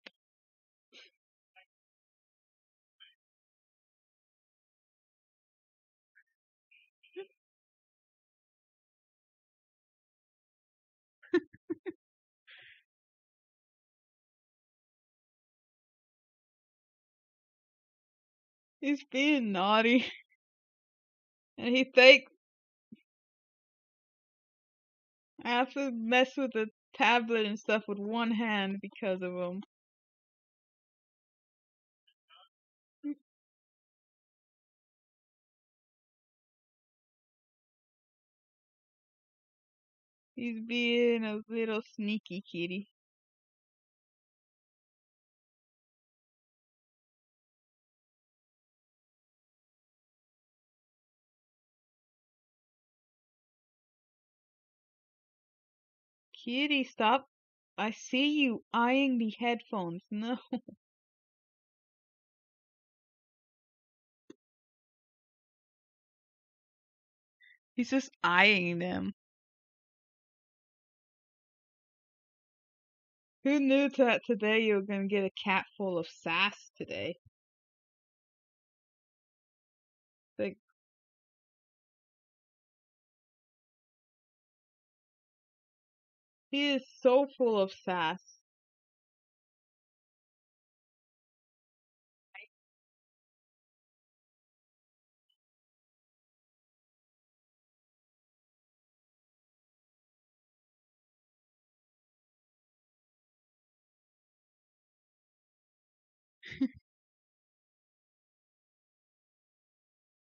He's being naughty. And he thinks I have to mess with the tablet and stuff with one hand because of him. He's being a little sneaky kitty. Kitty, stop. I see you eyeing the headphones. No. He's just eyeing them. Who knew that today you were gonna get a cat full of sass today? Like, he is so full of sass.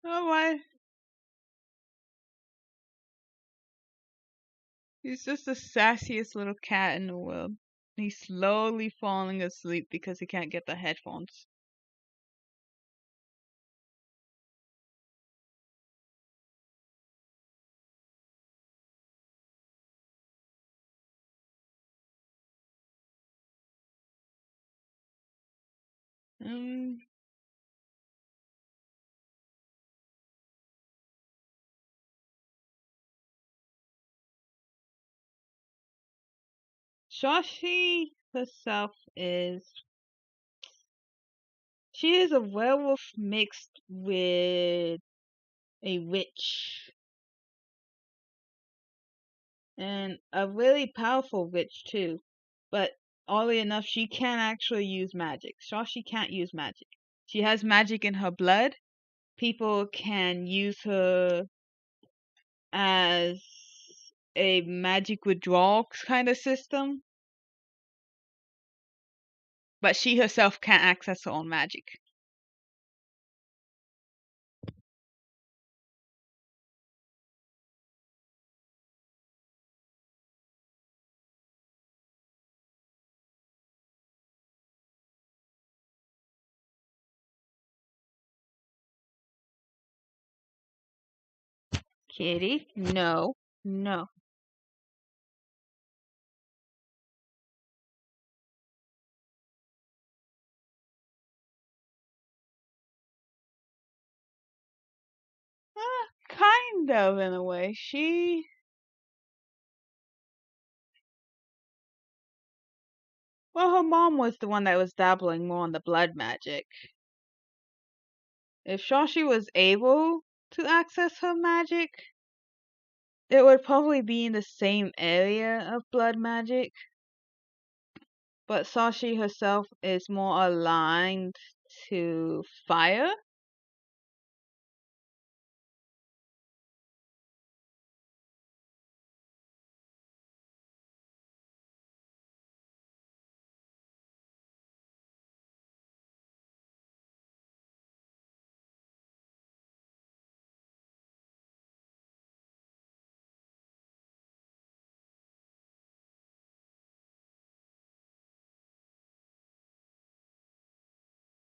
Oh, why? He's just the sassiest little cat in the world. He's slowly falling asleep because he can't get the headphones. Um, Shashi herself she is a werewolf mixed with a witch, and a really powerful witch too. But oddly enough, she can't actually use magic. She can't use magic. She has magic in her blood. People can use her as a magic withdrawal kind of system, but she herself can't access her own magic. Kitty, no, no. Kind of, in a way. Well, her mom was the one that was dabbling more in the blood magic. If Shashi was able to access her magic, it would probably be in the same area of blood magic. But Sashi herself is more aligned to fire.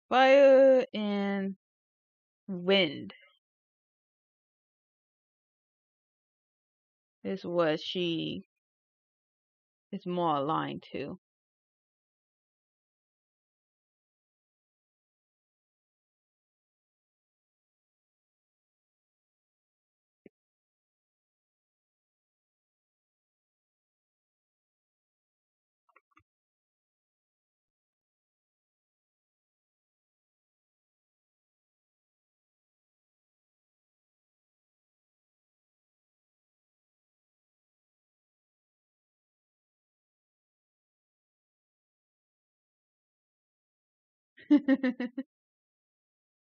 Fire and wind is what she is more aligned to.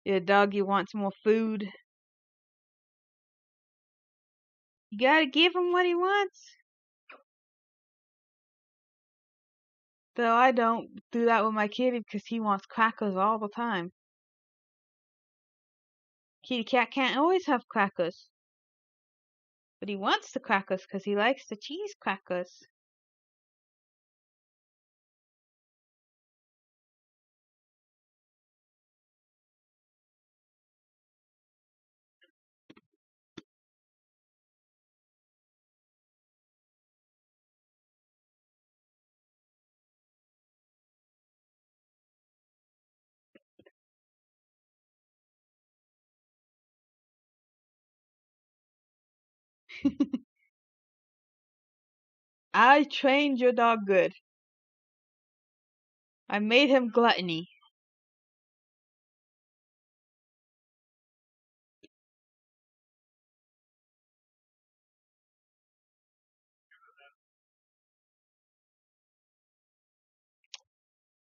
Your doggy wants more food. You gotta give him what he wants. Though I don't do that with my kitty because he wants crackers all the time. Kitty cat can't always have crackers. But he wants the crackers because he likes the cheese crackers. I trained your dog good. I made him gluttony.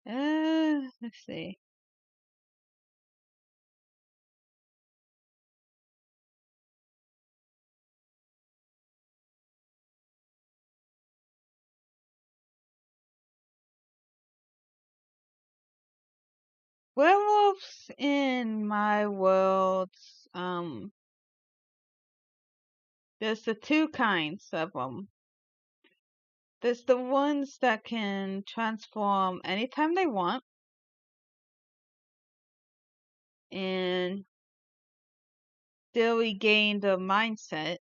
Let's see. Werewolves in my world, there's the two kinds of them. There's the ones that can transform anytime they want and still regain the mindset.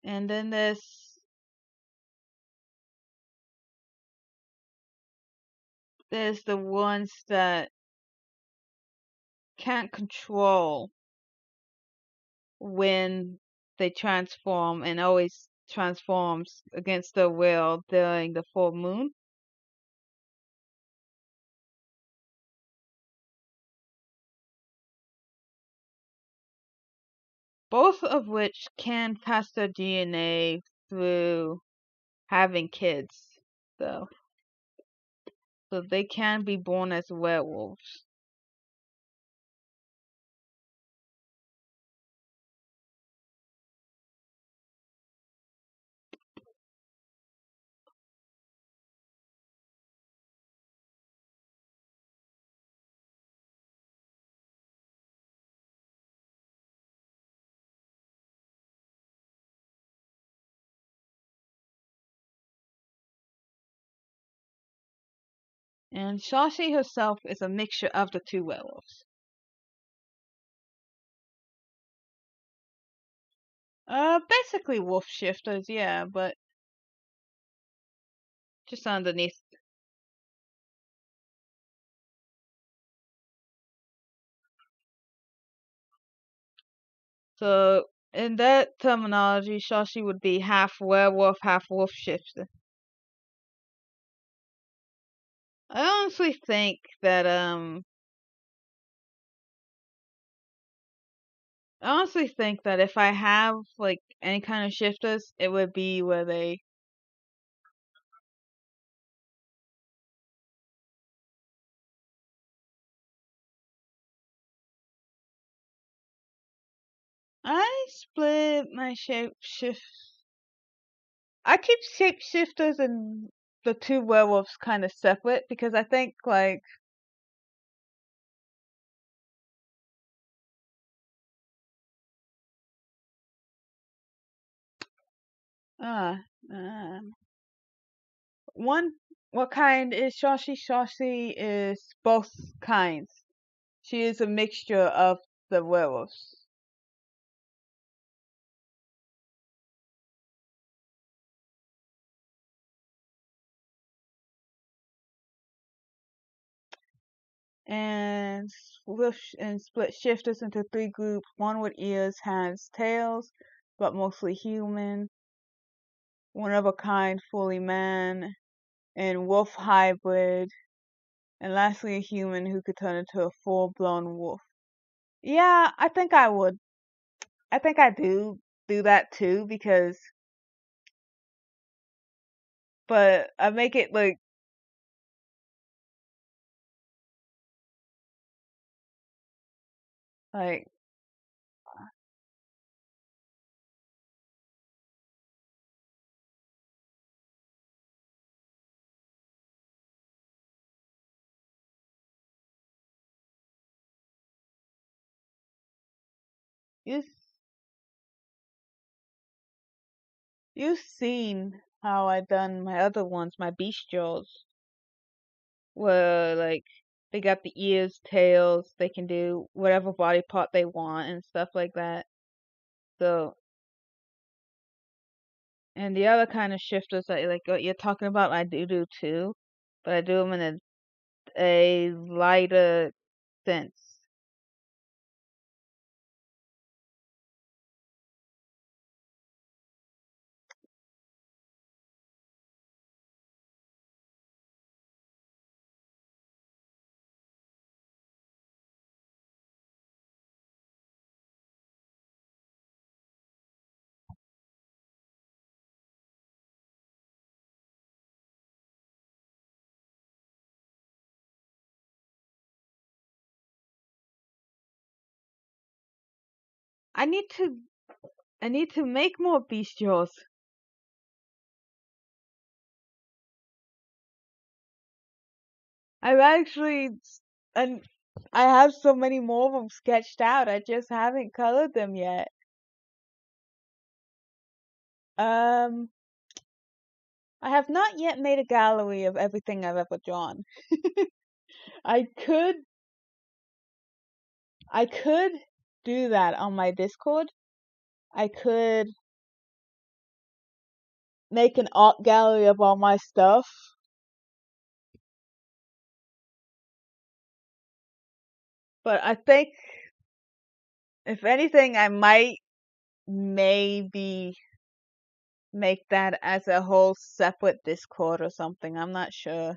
And then there's the ones that can't control when they transform and always transforms against their will during the full moon. both of which can pass their DNA through having kids, though. So they can be born as werewolves. And Shashi herself is a mixture of the two werewolves. Basically wolf shifters, yeah, but just underneath. So in that terminology, Shashi would be half werewolf, half wolf shifter. I honestly think that if I have like any kind of shifters, it would be where they I split my I keep shapeshifters and the two werewolves kind of separate because I think like uh um one what kind is Shashi? Shashi is both kinds. She is a mixture of the werewolves. And split shifters into three groups, one with ears, hands, tails, but mostly human, one of a kind, fully man, and wolf hybrid, and lastly a human who could turn into a full-blown wolf. Yeah, I think I would. I think I do that too because, but I make it like you you've seen how I done my other ones, my bestials, where like they got the ears, tails, they can do whatever body part they want and stuff like that. So, and the other kind of shifters that like what you're talking about, I do too, but I do them in a lighter sense. I need to I need to make more bestials. I've actually and I have so many more of them sketched out. I just haven't colored them yet. Um, I have not yet made a gallery of everything I've ever drawn. I could I could do that on my Discord. I could make an art gallery of all my stuff. But I think if anything I might maybe make that as a whole separate Discord or something. I'm not sure.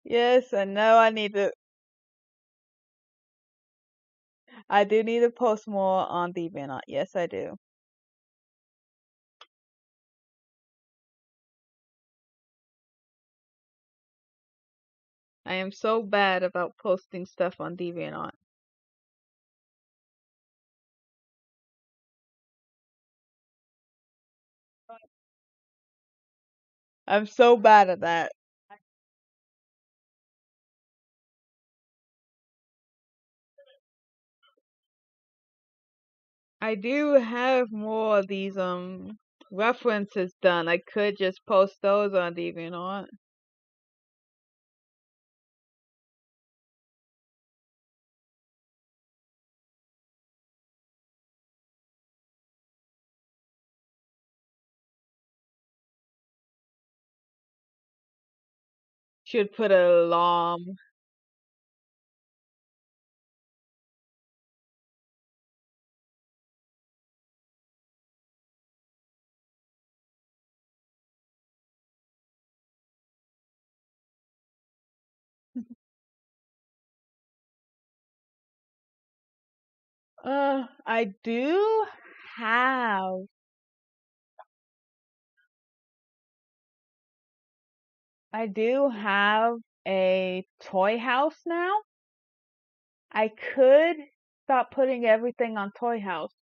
Yes, I know I do need to post more on DeviantArt. Yes, I do. I am so bad about posting stuff on DeviantArt. I'm so bad at that. I do have more of these references done. I could just post those on DeviantArt. Should put an alarm. I do have I do have a toy house now. I could stop putting everything on Toy House.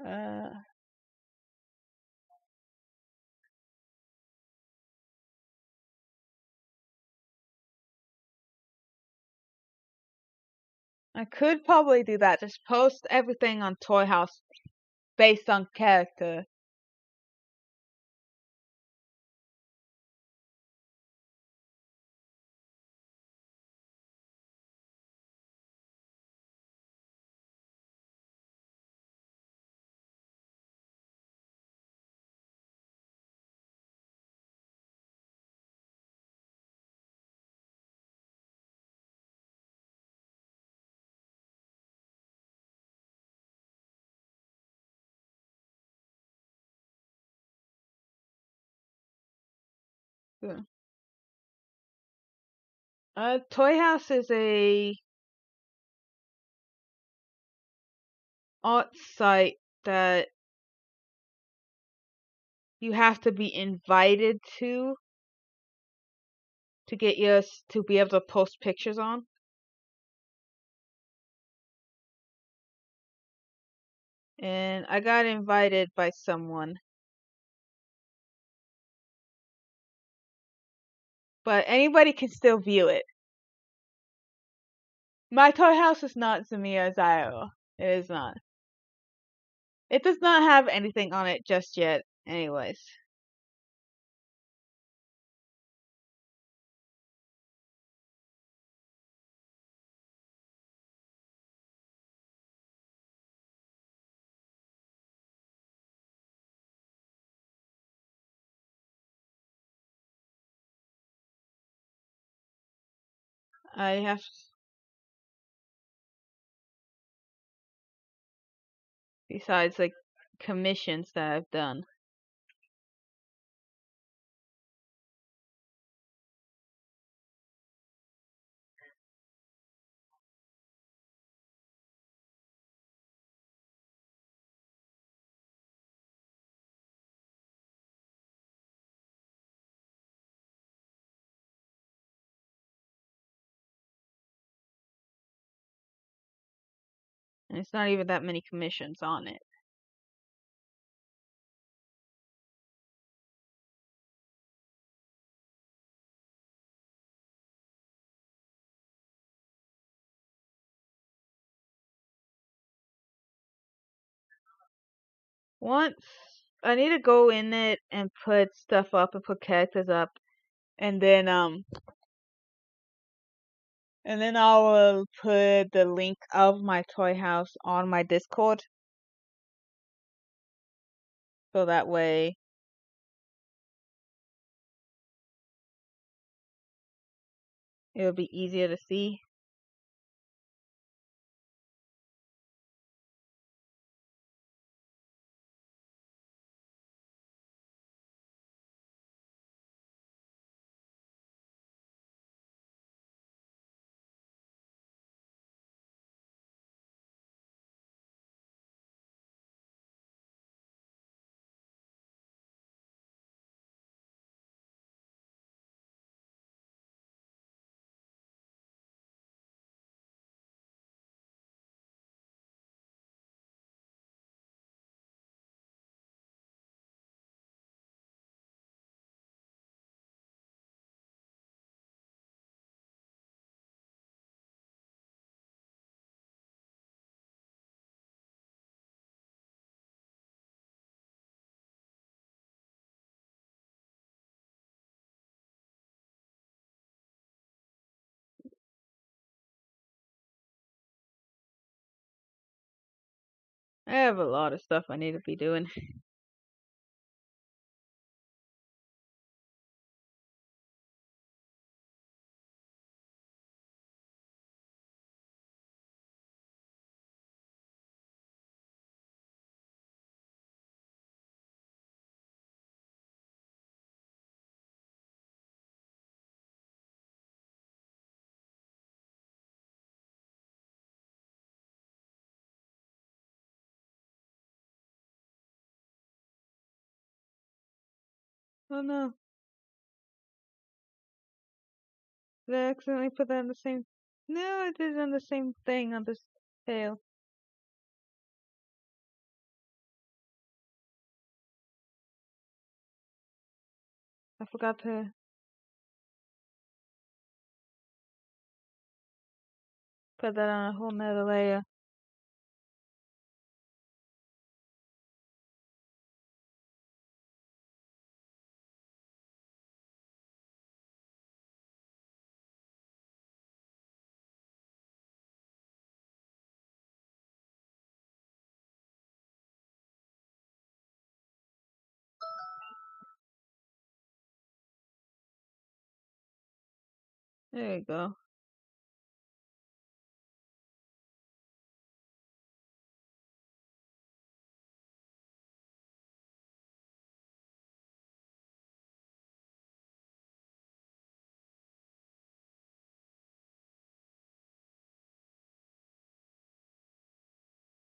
Uh, I could probably do that. Just post everything on Toy House based on character. Yeah. Toy House is a art site that you have to be invited to get yours to be able to post pictures on. And I got invited by someone. But anybody can still view it. My toy house is not Zamia Zyro. It is not. It does not have anything on it just yet, anyways. I have, besides like commissions that I've done. And it's not even that many commissions on it. Once I need to go in it and put stuff up and put characters up, and then I will put the link of my toy house on my Discord, so that way it'll be easier to see. I have a lot of stuff I need to be doing. Oh no, did I accidentally put that on the same? No, I did it on the same thing on this tail. I forgot to put that on a whole nother layer. There you go.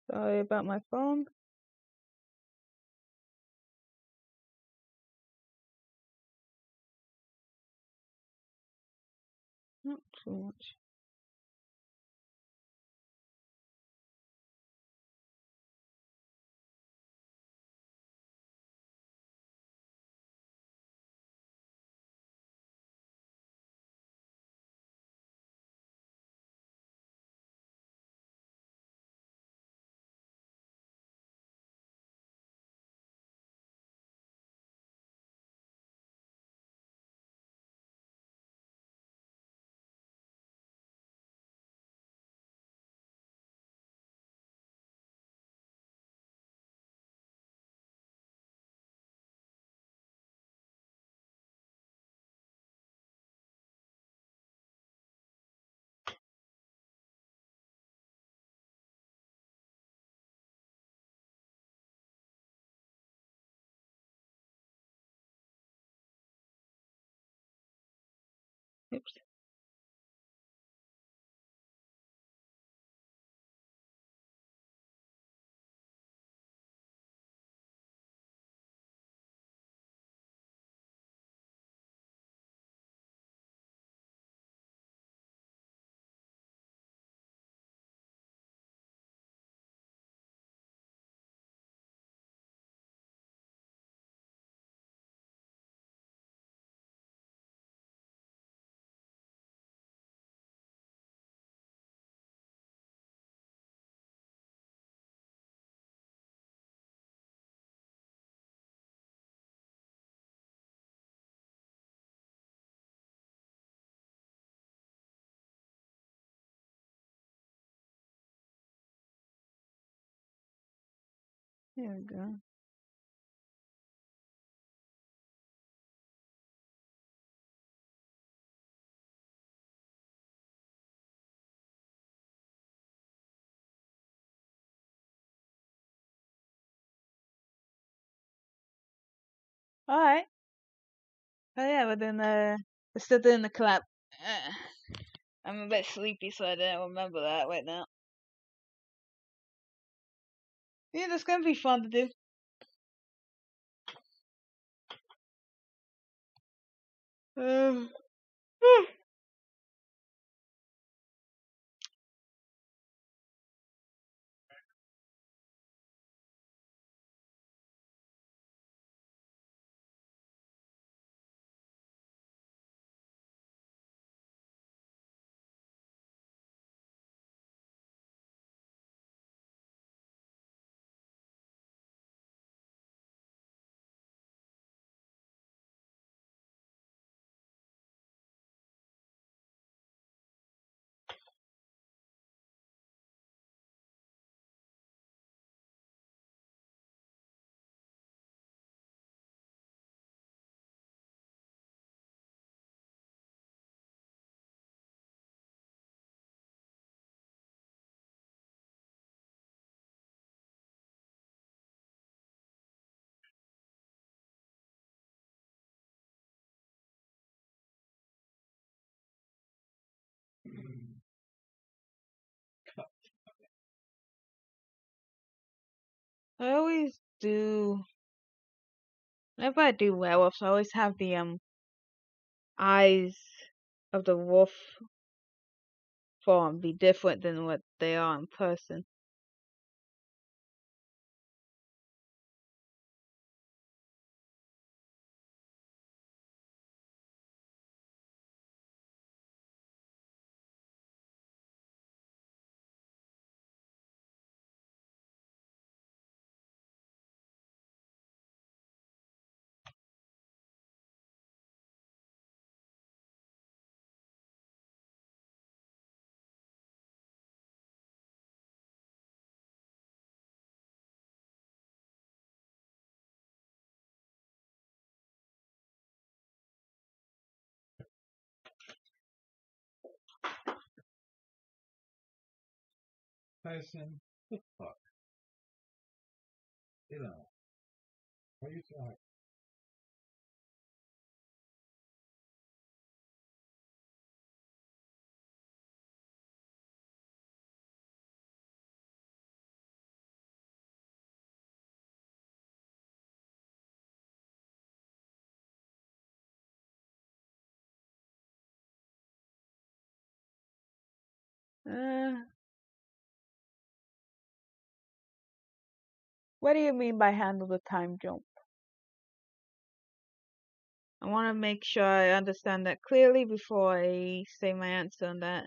Sorry about my phone. Not too much. Oops. There we go. Alright. Oh yeah, but then we're still doing the collab. I'm a bit sleepy, so I didn't remember that right now. Yeah, that's gonna be fun to do. Um, I always do. Whenever I do werewolves, I always have the eyes of the wolf form be different than what they are in person. Tyson, what the fuck? You know, what are you talking? Uh, what do you mean by handle the time jump? I want to make sure I understand that clearly before I say my answer on that.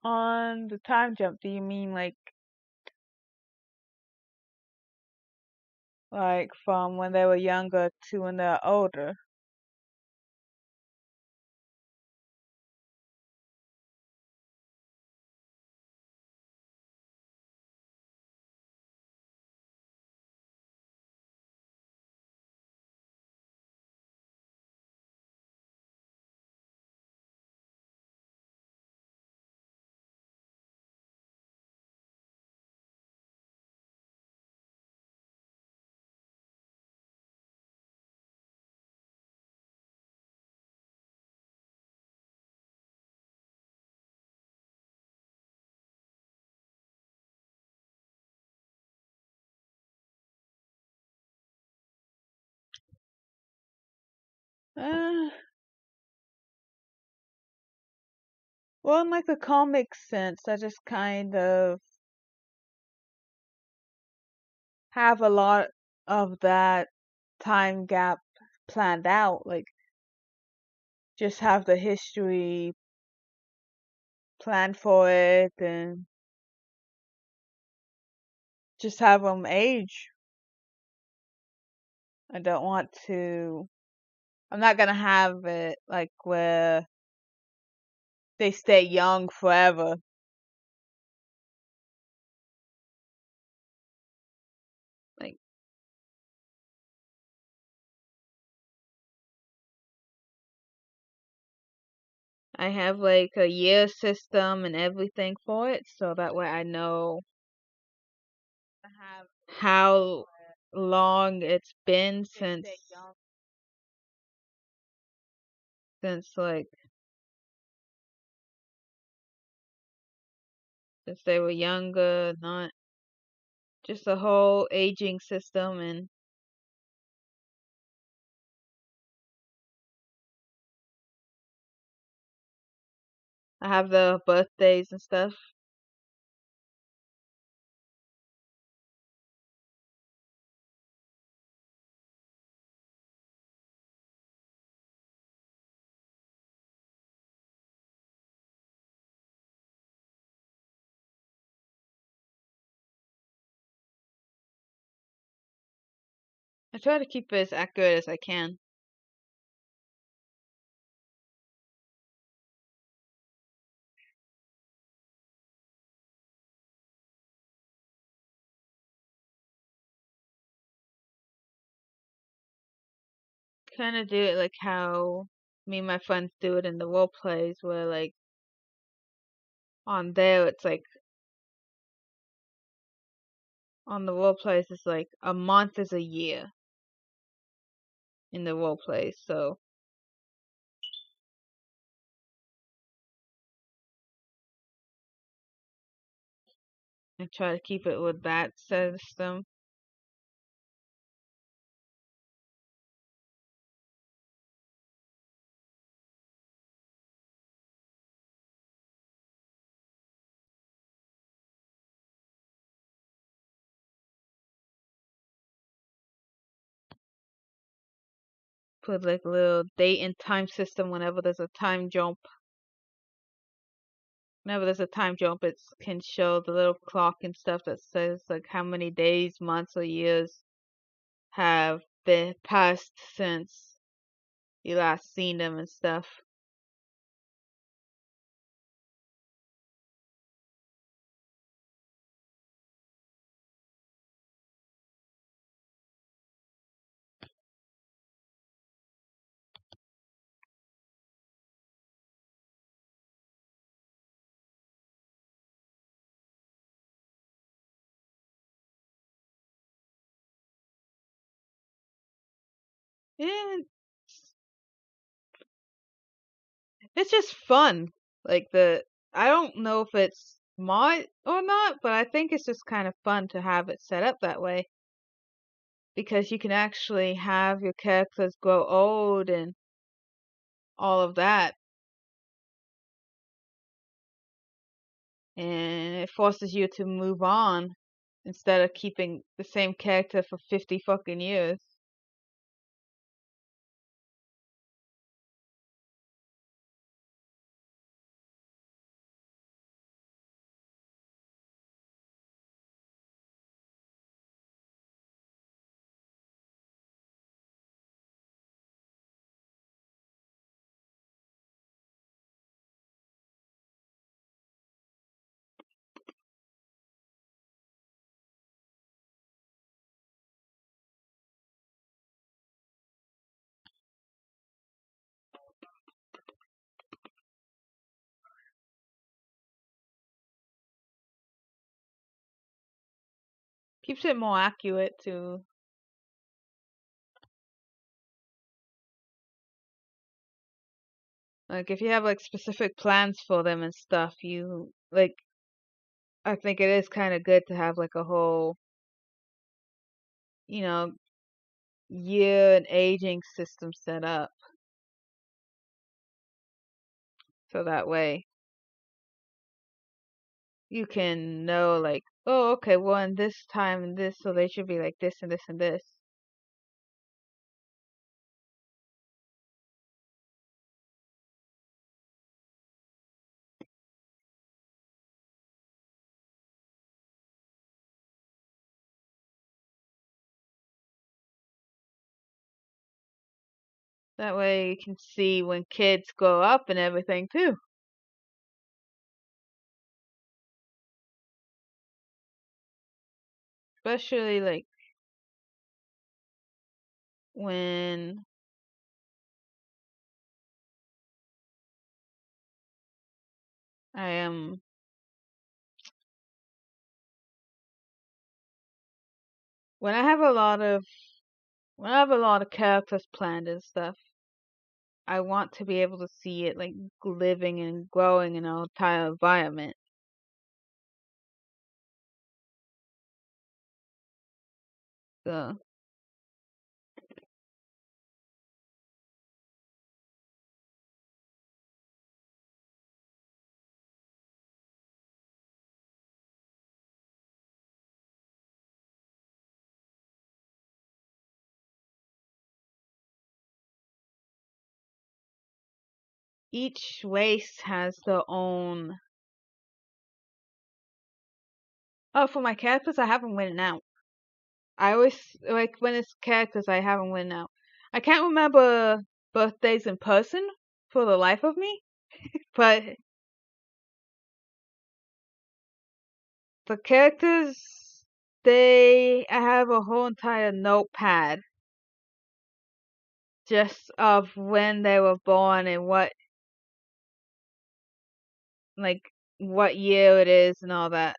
On the time jump, do you mean like from when they were younger to when they're older? Uh, well, in like a comic sense, I just kind of have a lot of that time gap planned out. Like, just have the history planned for it and just have them age. I don't want to. I'm not gonna have it like where they stay young forever. Like, I have like a year system and everything for it, so that way I know how long it's been since like since they were younger, not just the whole aging system, and I have the birthdays and stuff. I try to keep it as accurate as I can. Kind of do it like how me and my friends do it in the role plays, where like on there it's like on the role plays it's like a month is a year in the role plays, so I try to keep it with that system. Put like a little date and time system whenever there's a time jump. Whenever there's a time jump, it can show the little clock and stuff that says like how many days, months, or years have been passed since you last seen them and stuff. And it's just fun. Like the I don't know if it's smart or not, but I think it's just kind of fun to have it set up that way because you can actually have your characters grow old and all of that, and it forces you to move on instead of keeping the same character for 50 fucking years. Keeps it more accurate too. Like if you have like specific plans for them and stuff, you like I think it is kind of good to have like a whole, you know, year and aging system set up. So that way you can know like, oh, okay, well, in this time and this, so they should be like this and this and this. That way you can see when kids grow up and everything too. Especially like when I am when I have a lot of when I have a lot of characters planned and stuff, I want to be able to see it like living and growing in an entire environment. So each race has their own. Oh, for my characters, I have them written out. I always like when it's characters, I have them written out. I can't remember birthdays in person for the life of me, but the characters, I have a whole entire notepad just of when they were born and like what year it is and all that.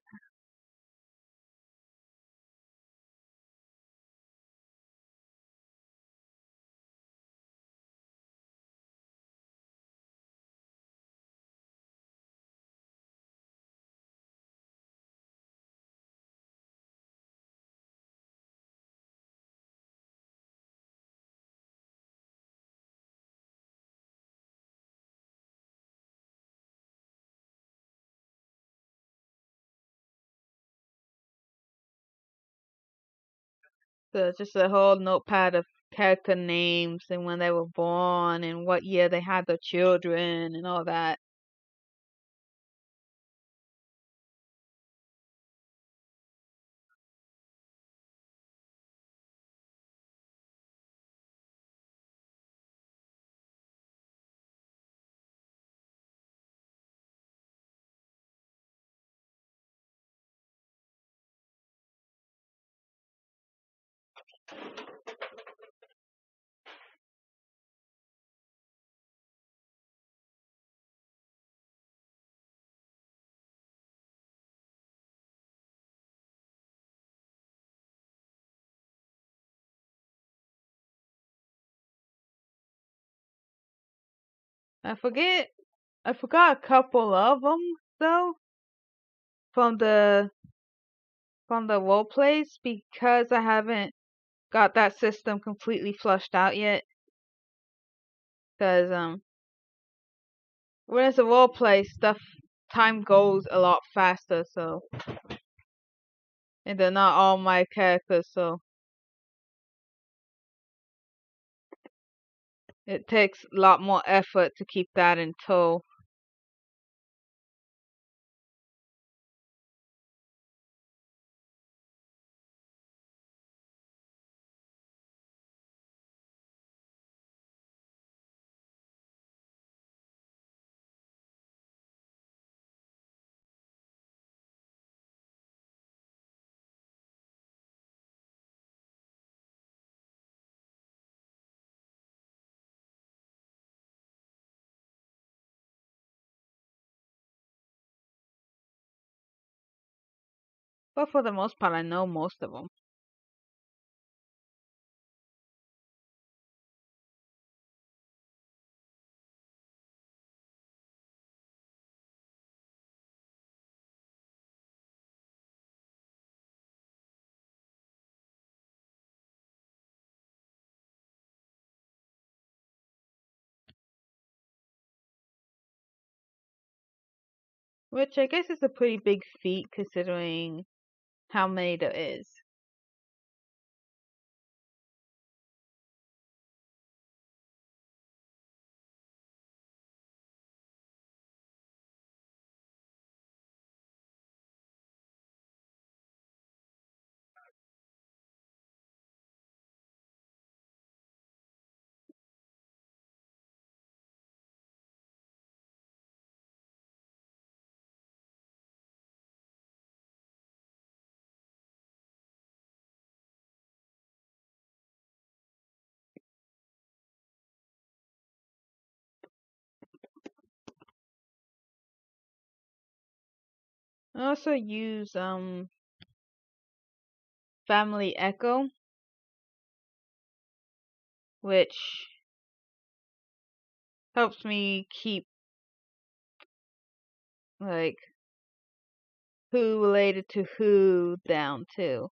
So just a whole notepad of character names and when they were born and what year they had their children and all that. I forget. I forgot a couple of them though from the role plays because I haven't got that system completely flushed out yet. Because when it's a role play, stuff time goes a lot faster. So and they're not all my characters, so it takes a lot more effort to keep that in tow. But for the most part, I know most of them. Which I guess is a pretty big feat considering how many there is. I also use Family Echo, which helps me keep like who related to who down too.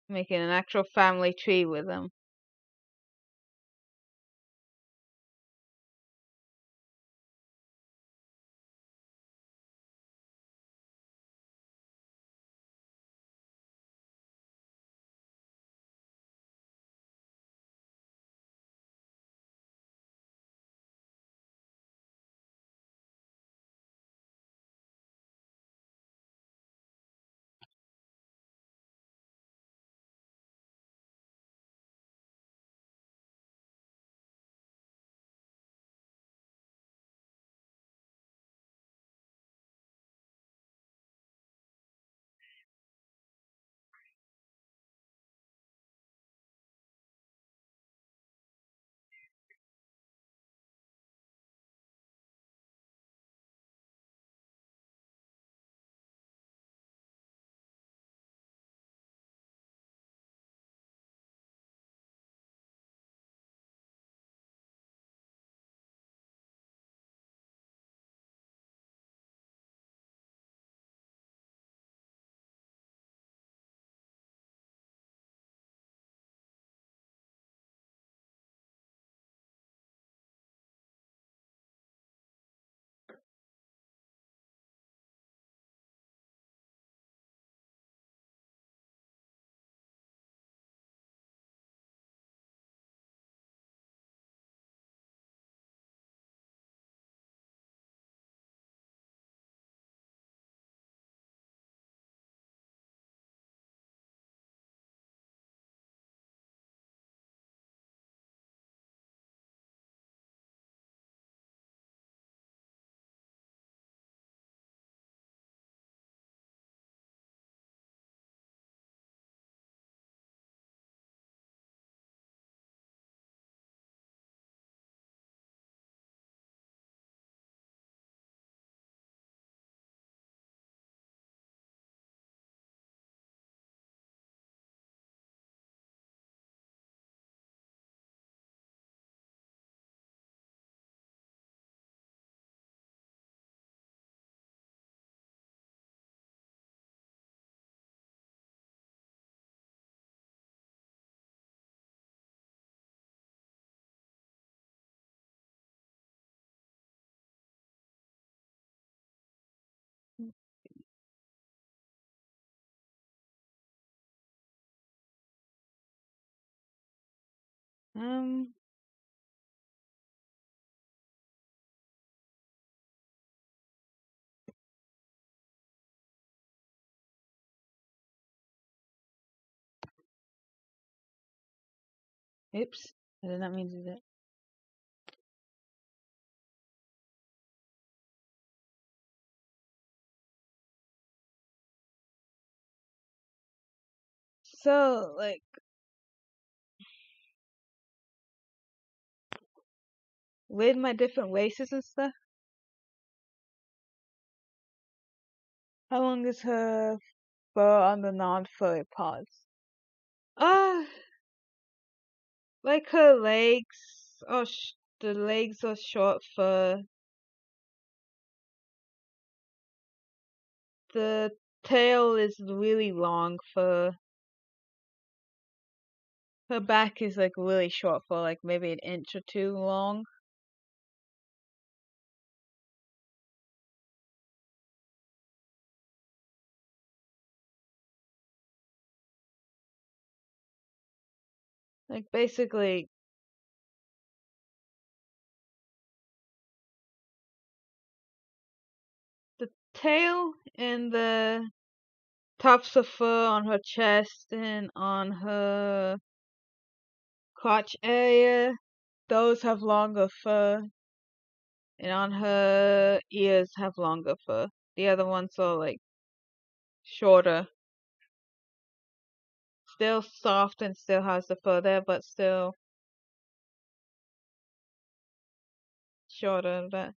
Making an actual family tree with them. Um, oops, I did not mean to do that. So, like, with my different races and stuff, how long is her fur on the non-furry parts? Uh, like her legs, the legs are short fur. The tail is really long fur. Her back is like really short fur, like maybe an inch or two long. Like basically the tail and the tufts of fur on her chest and on her crotch area, those have longer fur, and on her ears have longer fur. The other ones are like shorter. Still soft and still has the fur there, but still shorter. But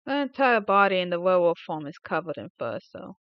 the entire body in the werewolf form is covered in fur, so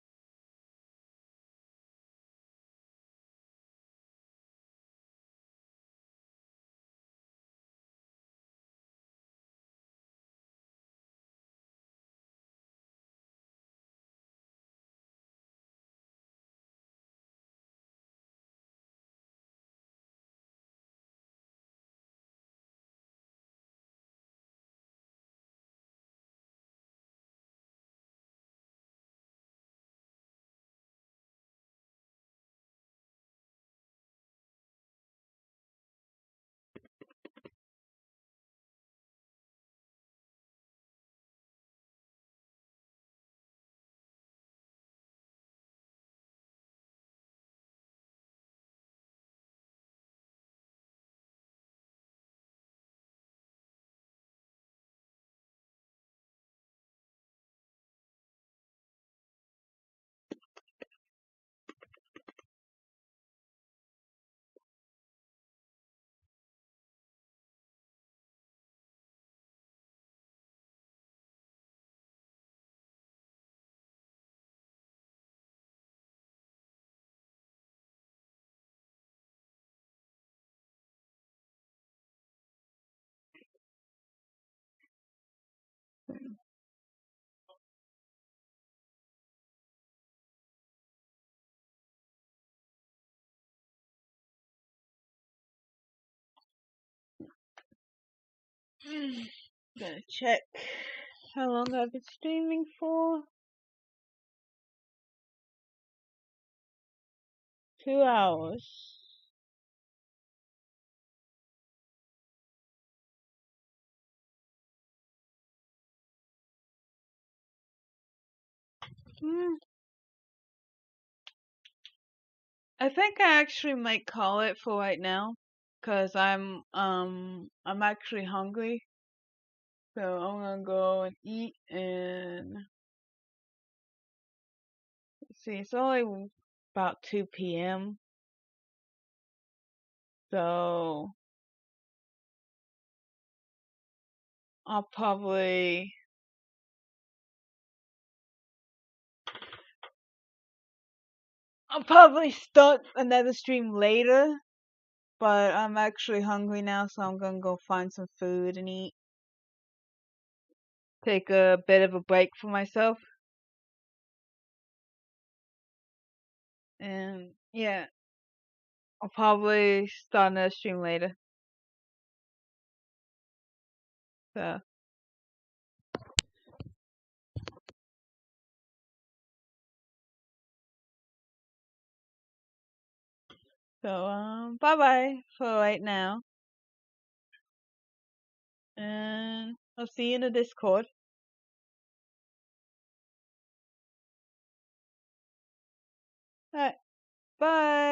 gonna check how long I've been streaming for. 2 hours. Hmm. I think I actually might call it for right now, cause I'm actually hungry, so I'm gonna go and eat and let's see. It's only about 2 p.m. So I'll probably start another stream later, but I'm actually hungry now, so I'm gonna go find some food and eat. Take a bit of a break for myself. And yeah, I'll probably start another stream later. So, bye bye for right now. And I'll see you in the Discord. Alright, bye.